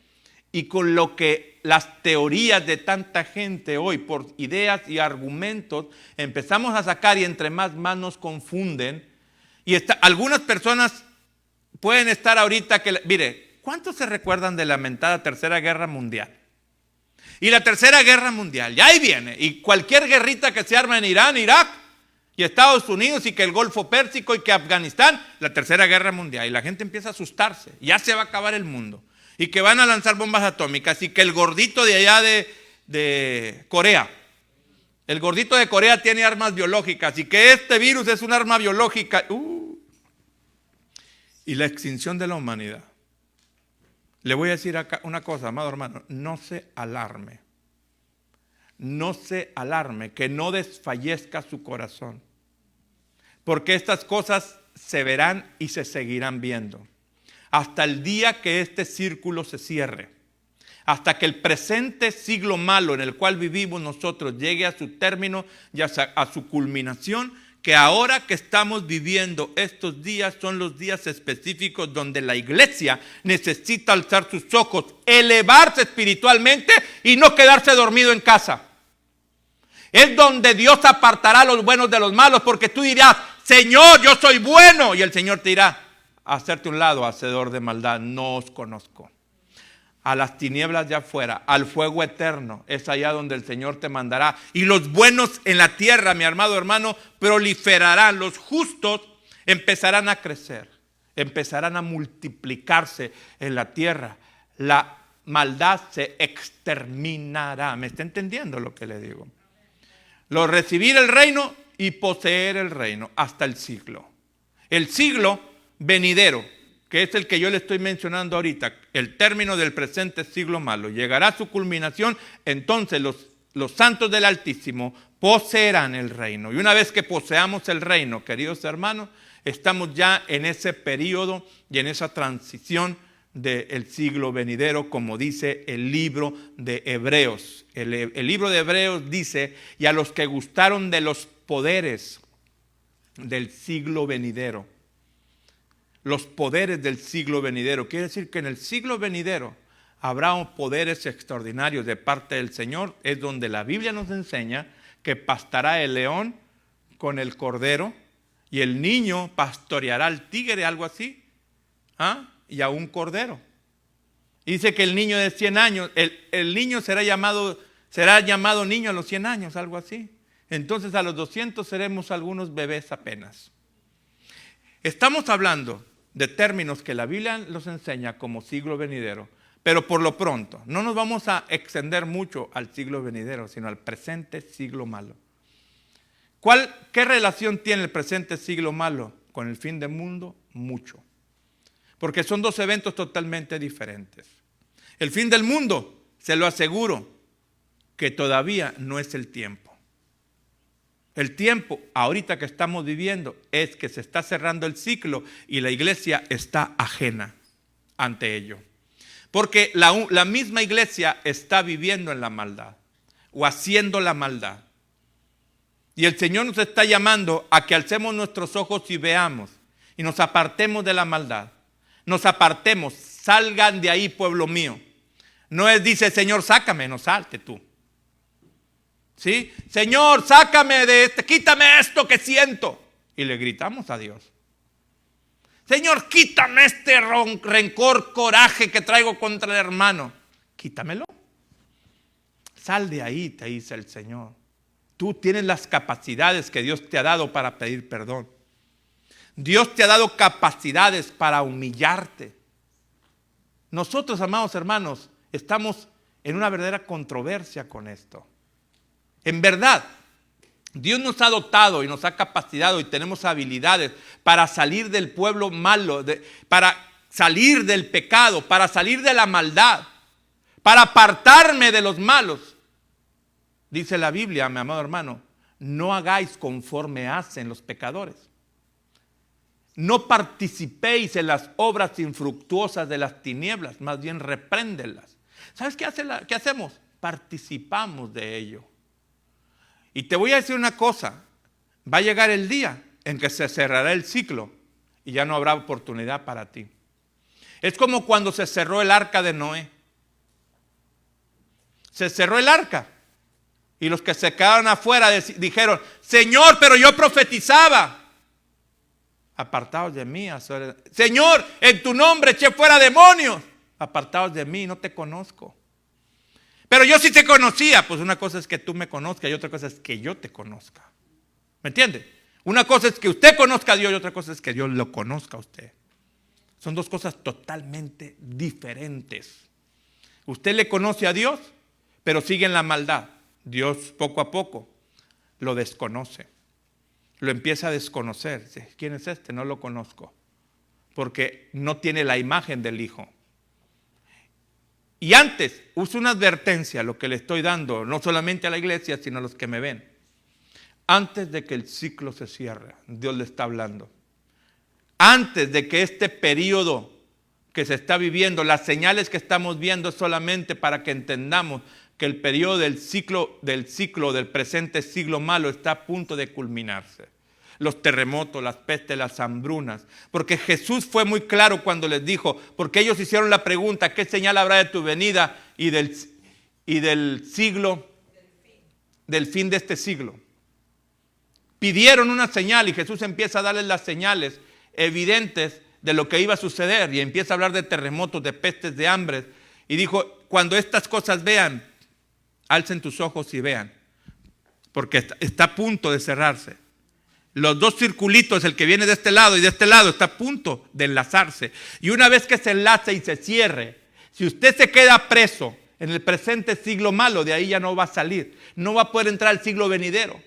y con lo que las teorías de tanta gente hoy, por ideas y argumentos, empezamos a sacar y entre más nos confunden. Y algunas personas pueden estar ahorita que, mire, ¿cuántos se recuerdan de la lamentada Tercera Guerra Mundial? Y la Tercera Guerra Mundial, ya ahí viene. Y cualquier guerrita que se arma en Irán, Irak y Estados Unidos y que el Golfo Pérsico y que Afganistán, la Tercera Guerra Mundial. Y la gente empieza a asustarse. Ya se va a acabar el mundo. Y que van a lanzar bombas atómicas. Y que el gordito de allá de Corea, el gordito de Corea tiene armas biológicas. Y que este virus es un arma biológica. Y la extinción de la humanidad. Le voy a decir acá una cosa, amado hermano, no se alarme. No se alarme, que no desfallezca su corazón. Porque estas cosas se verán y se seguirán viendo. Hasta el día que este círculo se cierre. Hasta que el presente siglo malo en el cual vivimos nosotros llegue a su término y a su culminación. Que ahora que estamos viviendo estos días son los días específicos donde la iglesia necesita alzar sus ojos, elevarse espiritualmente y no quedarse dormido en casa. Es donde Dios apartará a los buenos de los malos, porque tú dirás, Señor, yo soy bueno. Y el Señor te dirá, hacerte un lado, hacedor de maldad, no os conozco. A las tinieblas de afuera, al fuego eterno, es allá donde el Señor te mandará. Y los buenos en la tierra, mi amado hermano, proliferarán. Los justos empezarán a crecer, empezarán a multiplicarse en la tierra. La maldad se exterminará. ¿Me está entendiendo lo que le digo? Lo recibir el reino y poseer el reino hasta el siglo. El siglo venidero, que es el que yo le estoy mencionando ahorita, el término del presente siglo malo, llegará a su culminación. Entonces los santos del Altísimo poseerán el reino. Y una vez que poseamos el reino, queridos hermanos, estamos ya en ese periodo y en esa transición del siglo venidero, como dice el libro de Hebreos. El libro de Hebreos dice, y a los que gustaron de los poderes del siglo venidero. Los poderes del siglo venidero. Quiere decir que en el siglo venidero habrá poderes extraordinarios de parte del Señor. Es donde la Biblia nos enseña que pastará el león con el cordero y el niño pastoreará al tigre, algo así, y a un cordero. Dice que el niño de 100 años, el niño será llamado niño a los 100 años, algo así. Entonces a los 200 seremos algunos bebés apenas. Estamos hablando de términos que la Biblia los enseña como siglo venidero, pero por lo pronto no nos vamos a extender mucho al siglo venidero, sino al presente siglo malo. ¿Qué relación tiene el presente siglo malo con el fin del mundo? Mucho. Porque son dos eventos totalmente diferentes. El fin del mundo, se lo aseguro, que todavía no es el tiempo. El tiempo, ahorita que estamos viviendo, es que se está cerrando el ciclo y la iglesia está ajena ante ello. Porque la misma iglesia está viviendo en la maldad o haciendo la maldad. Y el Señor nos está llamando a que alcemos nuestros ojos y veamos y nos apartemos de la maldad. Nos apartemos, salgan de ahí, pueblo mío. No es, dice Señor, sácame, no salte tú. ¿Sí? Señor, sácame de quítame esto que siento. Y le gritamos a Dios. Señor, quítame este rencor, coraje que traigo contra el hermano. Quítamelo. Sal de ahí, te dice el Señor. Tú tienes las capacidades que Dios te ha dado para pedir perdón. Dios te ha dado capacidades para humillarte. Nosotros, amados hermanos, estamos en una verdadera controversia con esto. En verdad, Dios nos ha dotado y nos ha capacitado y tenemos habilidades para salir del pueblo malo, para salir del pecado, para salir de la maldad, para apartarme de los malos. Dice la Biblia, mi amado hermano, no hagáis conforme hacen los pecadores. No participéis en las obras infructuosas de las tinieblas, más bien repréndelas. ¿Sabes qué hacemos? Participamos de ello. Y te voy a decir una cosa, va a llegar el día en que se cerrará el ciclo y ya no habrá oportunidad para ti. Es como cuando se cerró el arca de Noé. Se cerró el arca y los que se quedaron afuera dijeron, Señor, pero yo profetizaba. Apartaos de mí. Señor, en tu nombre eché fuera demonios. Apartaos de mí, no te conozco. Pero yo sí te conocía. Pues una cosa es que tú me conozcas y otra cosa es que yo te conozca. ¿Me entiende? Una cosa es que usted conozca a Dios y otra cosa es que Dios lo conozca a usted. Son dos cosas totalmente diferentes. Usted le conoce a Dios, pero sigue en la maldad. Dios poco a poco lo desconoce. Lo empieza a desconocer. ¿Quién es este? No lo conozco. Porque no tiene la imagen del Hijo. Y antes, uso una advertencia, lo que le estoy dando, no solamente a la iglesia, sino a los que me ven. Antes de que el ciclo se cierre, Dios le está hablando. Antes de que este periodo que se está viviendo, las señales que estamos viendo es solamente para que entendamos que el periodo del ciclo del presente siglo malo está a punto de culminarse. Los terremotos, las pestes, las hambrunas. Porque Jesús fue muy claro cuando les dijo, porque ellos hicieron la pregunta, ¿qué señal habrá de tu venida y del siglo, del fin de este siglo? pidieron una señal y Jesús empieza a darles las señales evidentes de lo que iba a suceder y empieza a hablar de terremotos, de pestes, de hambres. Y dijo, cuando estas cosas vean, alcen tus ojos y vean, porque está a punto de cerrarse. Los dos circulitos, el que viene de este lado y de este lado, está a punto de enlazarse. Y una vez que se enlace y se cierre, si usted se queda preso en el presente siglo malo, de ahí ya no va a salir. No va a poder entrar al siglo venidero.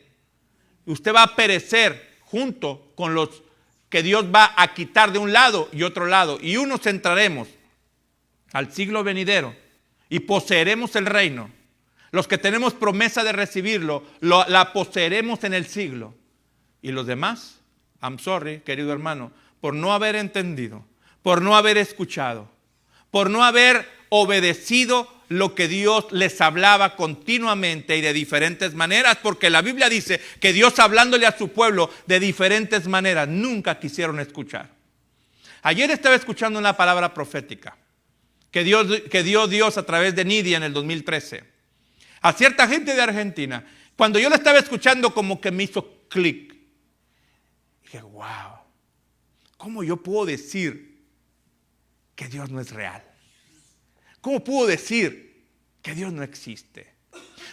Usted va a perecer junto con los que Dios va a quitar de un lado y otro lado. Y unos entraremos al siglo venidero y poseeremos el reino. Los que tenemos promesa de recibirlo, la poseeremos en el siglo. Y los demás, I'm sorry, querido hermano, por no haber entendido, por no haber escuchado, por no haber obedecido lo que Dios les hablaba continuamente y de diferentes maneras, porque la Biblia dice que Dios hablándole a su pueblo de diferentes maneras, nunca quisieron escuchar. Ayer estaba escuchando una palabra profética que dio Dios a través de Nidia en el 2013 a cierta gente de Argentina. Cuando yo la estaba escuchando, como que me hizo clic. Dije, wow, ¿cómo yo puedo decir que Dios no es real? ¿Cómo puedo decir que Dios no existe?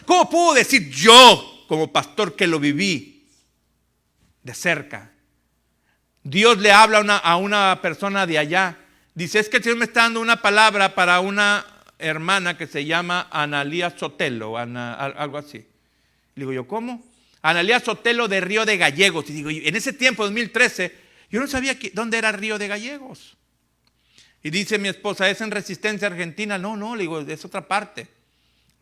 ¿Cómo puedo decir yo, como pastor que lo viví de cerca? Dios le habla a una persona de allá. Dice, es que el Señor me está dando una palabra para una hermana que se llama Analía Sotelo, algo así. Le digo yo, ¿cómo? Analía Sotelo de Río de Gallegos. Y digo, en ese tiempo, 2013, yo no sabía dónde era Río de Gallegos. Y dice mi esposa, ¿es en Resistencia Argentina? No, le digo, es otra parte.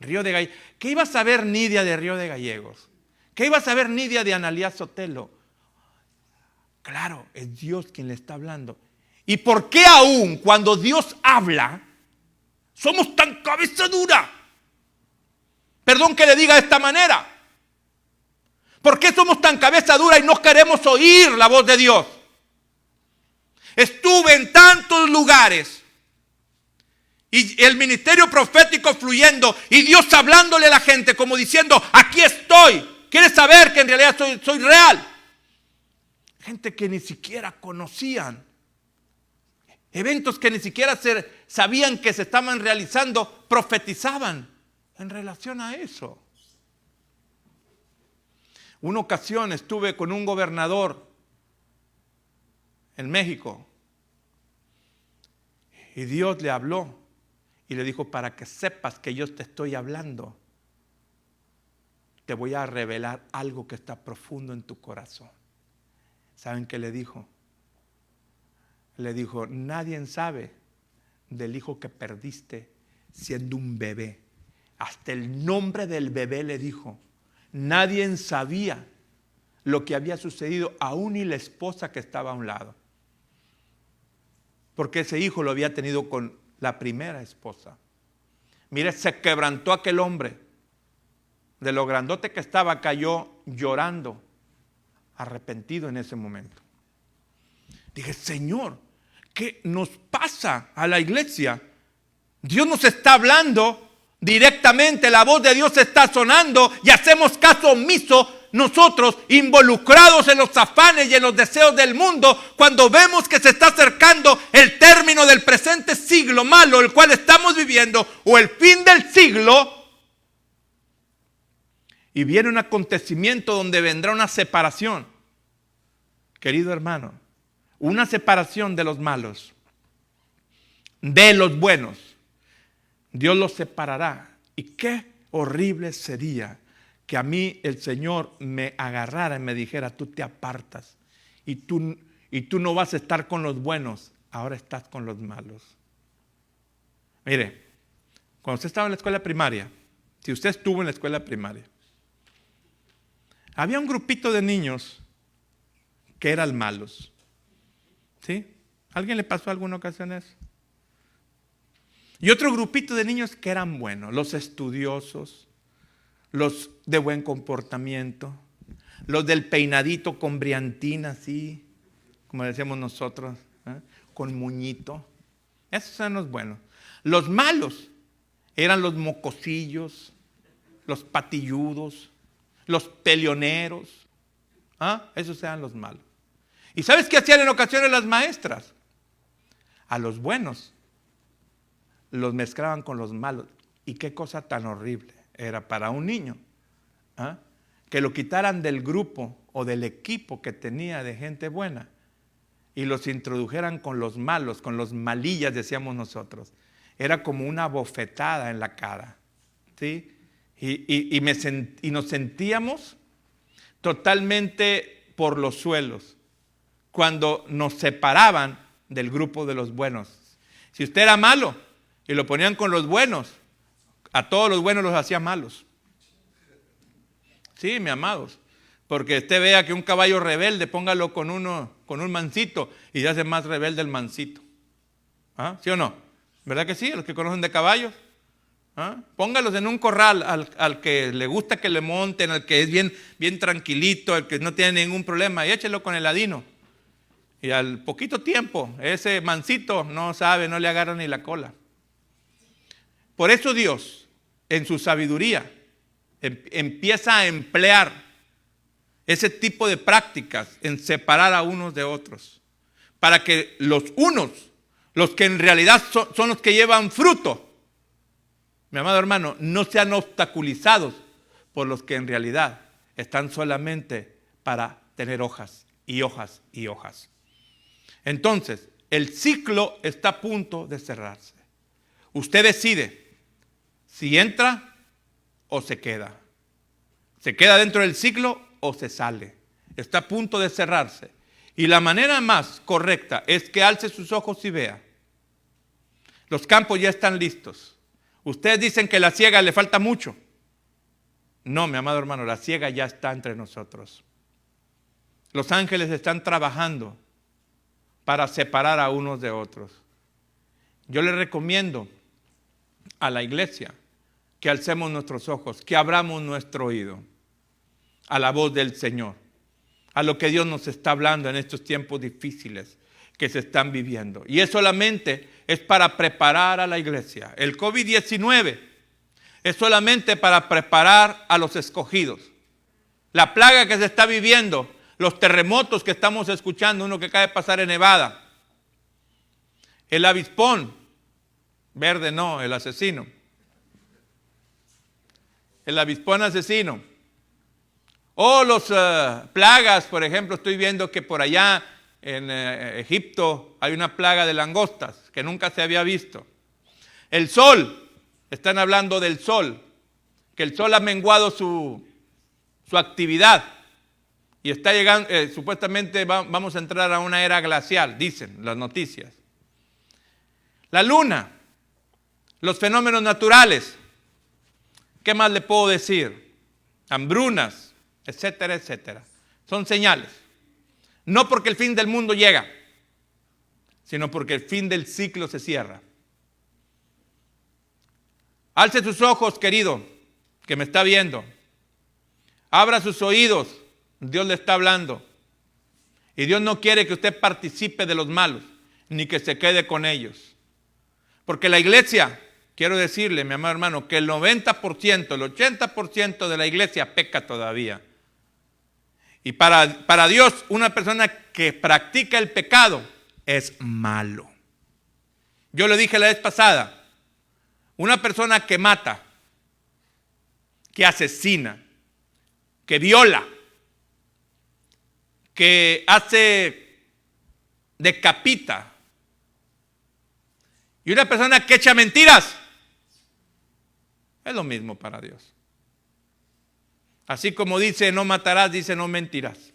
Río de Gallegos. ¿Qué iba a saber Nidia de Río de Gallegos? ¿Qué iba a saber Nidia de Analía Sotelo? Claro, es Dios quien le está hablando. ¿Y por qué aún cuando Dios habla, somos tan cabeza dura? Perdón que le diga de esta manera. ¿Por qué somos tan cabeza dura y no queremos oír la voz de Dios? Estuve en tantos lugares y el ministerio profético fluyendo y Dios hablándole a la gente como diciendo, aquí estoy. ¿Quieres saber que en realidad soy real? Gente que ni siquiera conocían. Eventos que ni siquiera sabían que se estaban realizando, profetizaban en relación a eso. Una ocasión estuve con un gobernador en México y Dios le habló y le dijo, para que sepas que yo te estoy hablando, te voy a revelar algo que está profundo en tu corazón. ¿Saben qué le dijo? Le dijo, nadie sabe del hijo que perdiste siendo un bebé. Hasta el nombre del bebé le dijo. Nadie sabía lo que había sucedido, aún ni la esposa que estaba a un lado. Porque ese hijo lo había tenido con la primera esposa. Mire, se quebrantó aquel hombre. De lo grandote que estaba, cayó llorando, arrepentido en ese momento. Dije, Señor, ¿qué nos pasa a la iglesia? Dios nos está hablando directamente, la voz de Dios está sonando y hacemos caso omiso nosotros, involucrados en los afanes y en los deseos del mundo, cuando vemos que se está acercando el término del presente siglo malo, el cual estamos viviendo, o el fin del siglo, y viene un acontecimiento donde vendrá una separación. Querido hermano, una separación de los malos, de los buenos. Dios los separará. Y qué horrible sería que a mí el Señor me agarrara y me dijera, tú te apartas y tú no vas a estar con los buenos, ahora estás con los malos. Mire, cuando usted estaba en la escuela primaria, si usted estuvo en la escuela primaria, había un grupito de niños que eran malos. ¿Sí? ¿Alguien le pasó alguna ocasión eso? Y otro grupito de niños que eran buenos, los estudiosos, los de buen comportamiento, los del peinadito con briantina, así, como decíamos nosotros, con muñito. Esos eran los buenos. Los malos eran los mocosillos, los patilludos, los peleoneros, Esos eran los malos. ¿Y sabes qué hacían en ocasiones las maestras? A los buenos los mezclaban con los malos. Y qué cosa tan horrible era para un niño, que lo quitaran del grupo o del equipo que tenía de gente buena y los introdujeran con los malos, con los malillas, decíamos nosotros. Era como una bofetada en la cara, ¿sí? Y nos sentíamos totalmente por los suelos cuando nos separaban del grupo de los buenos. Si usted era malo y lo ponían con los buenos, a todos los buenos los hacía malos. Sí, mis amados. Porque usted vea que un caballo rebelde, póngalo con un mansito y se hace más rebelde el mansito. ¿Sí o no? ¿Verdad que sí? Los que conocen de caballos. Póngalos en un corral al que le gusta que le monten, al que es bien tranquilito, al que no tiene ningún problema, y échelo con el ladino. Y al poquito tiempo, ese mansito no sabe, no le agarra ni la cola. Por eso Dios, en su sabiduría, empieza a emplear ese tipo de prácticas en separar a unos de otros, para que los unos, los que en realidad son los que llevan fruto, mi amado hermano, no sean obstaculizados por los que en realidad están solamente para tener hojas y hojas y hojas. Entonces, el ciclo está a punto de cerrarse. Usted decide si entra o se queda. ¿Se queda dentro del ciclo o se sale? Está a punto de cerrarse. Y la manera más correcta es que alce sus ojos y vea. Los campos ya están listos. Ustedes dicen que la siega le falta mucho. No, mi amado hermano, la siega ya está entre nosotros. Los ángeles están trabajando para separar a unos de otros. Yo le recomiendo a la iglesia que alcemos nuestros ojos, que abramos nuestro oído a la voz del Señor, a lo que Dios nos está hablando en estos tiempos difíciles que se están viviendo. Y eso solamente es para preparar a la iglesia. El COVID-19 es solamente para preparar a los escogidos. La plaga que se está viviendo, los terremotos que estamos escuchando, uno que acaba de pasar en Nevada, el avispón, verde no, el asesino, el avispón asesino, o los plagas, por ejemplo, estoy viendo que por allá en Egipto hay una plaga de langostas que nunca se había visto. El sol, están hablando del sol, que el sol ha menguado su actividad y está llegando, supuestamente vamos a entrar a una era glacial, dicen las noticias. La luna, los fenómenos naturales, ¿qué más le puedo decir? Hambrunas, etcétera, etcétera. Son señales. No porque el fin del mundo llega, sino porque el fin del ciclo se cierra. Alce sus ojos, querido, que me está viendo. Abra sus oídos, Dios le está hablando. Y Dios no quiere que usted participe de los malos, ni que se quede con ellos. Porque la iglesia, quiero decirle, mi amado hermano, que el 90%, el 80% de la iglesia peca todavía. Y para Dios, una persona que practica el pecado es malo. Yo le dije la vez pasada, una persona que mata, que asesina, que viola, que decapita, y una persona que echa mentiras, es lo mismo para Dios. Así como dice no matarás, dice no mentirás.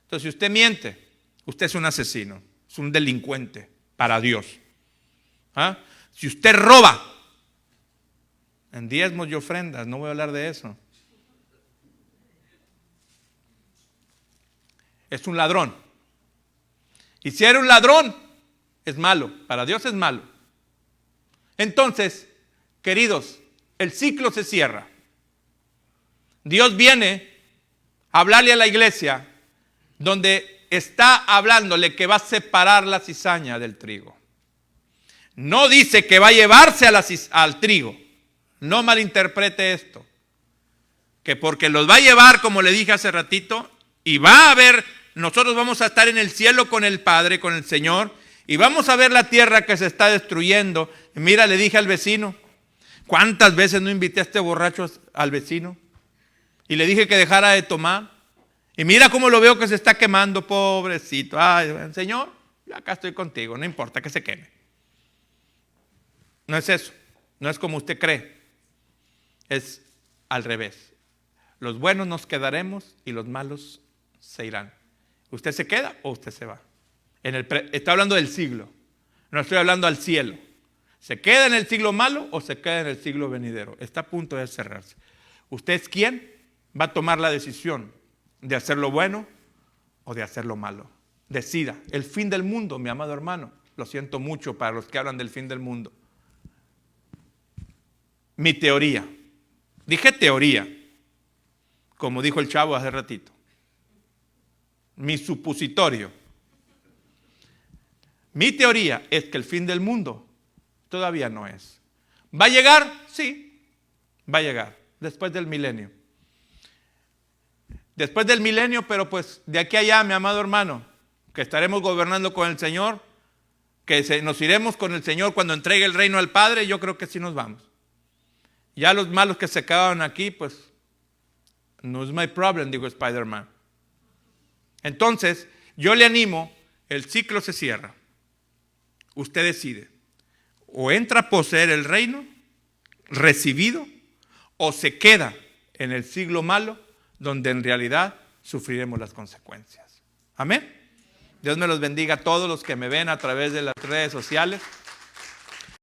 Entonces, si usted miente, usted es un asesino, es un delincuente para Dios. Si usted roba, en diezmos y ofrendas, no voy a hablar de eso, es un ladrón. Y si eres un ladrón, es malo, para Dios es malo. Entonces, queridos, el ciclo se cierra. Dios viene a hablarle a la iglesia donde está hablándole que va a separar la cizaña del trigo. No dice que va a llevarse al trigo. No malinterprete esto. Que porque los va a llevar, como le dije hace ratito, Y va a haber, nosotros vamos a estar en el cielo con el Padre, con el Señor, y vamos a ver la tierra que se está destruyendo. Y mira, le dije al vecino, ¿cuántas veces no invité a este borracho al vecino? Y le dije que dejara de tomar. Y mira cómo lo veo que se está quemando, pobrecito. Ay, Señor, yo acá estoy contigo, no importa que se queme. No es eso, no es como usted cree. Es al revés. Los buenos nos quedaremos y los malos se irán. ¿Usted se queda o usted se va? Está hablando del siglo, no estoy hablando al cielo. ¿Se queda en el siglo malo o se queda en el siglo venidero? Está a punto de cerrarse. ¿Usted es quién? Va a tomar la decisión de hacer lo bueno o de hacer lo malo. Decida. El fin del mundo, mi amado hermano. Lo siento mucho para los que hablan del fin del mundo. Mi teoría. Dije teoría, como dijo el chavo hace ratito. Mi supositorio. Mi teoría es que el fin del mundo todavía no es. ¿Va a llegar? Sí, va a llegar. Después del milenio. Después del milenio, pero pues de aquí a allá, mi amado hermano, que estaremos gobernando con el Señor, que nos iremos con el Señor cuando entregue el reino al Padre, yo creo que sí nos vamos. Ya los malos que se quedaron aquí, pues, no es my problem, dijo Spider-Man. Entonces, yo le animo, el ciclo se cierra. Usted decide, o entra a poseer el reino recibido, o se queda en el siglo malo, donde en realidad sufriremos las consecuencias. Amén. Dios me los bendiga a todos los que me ven a través de las redes sociales.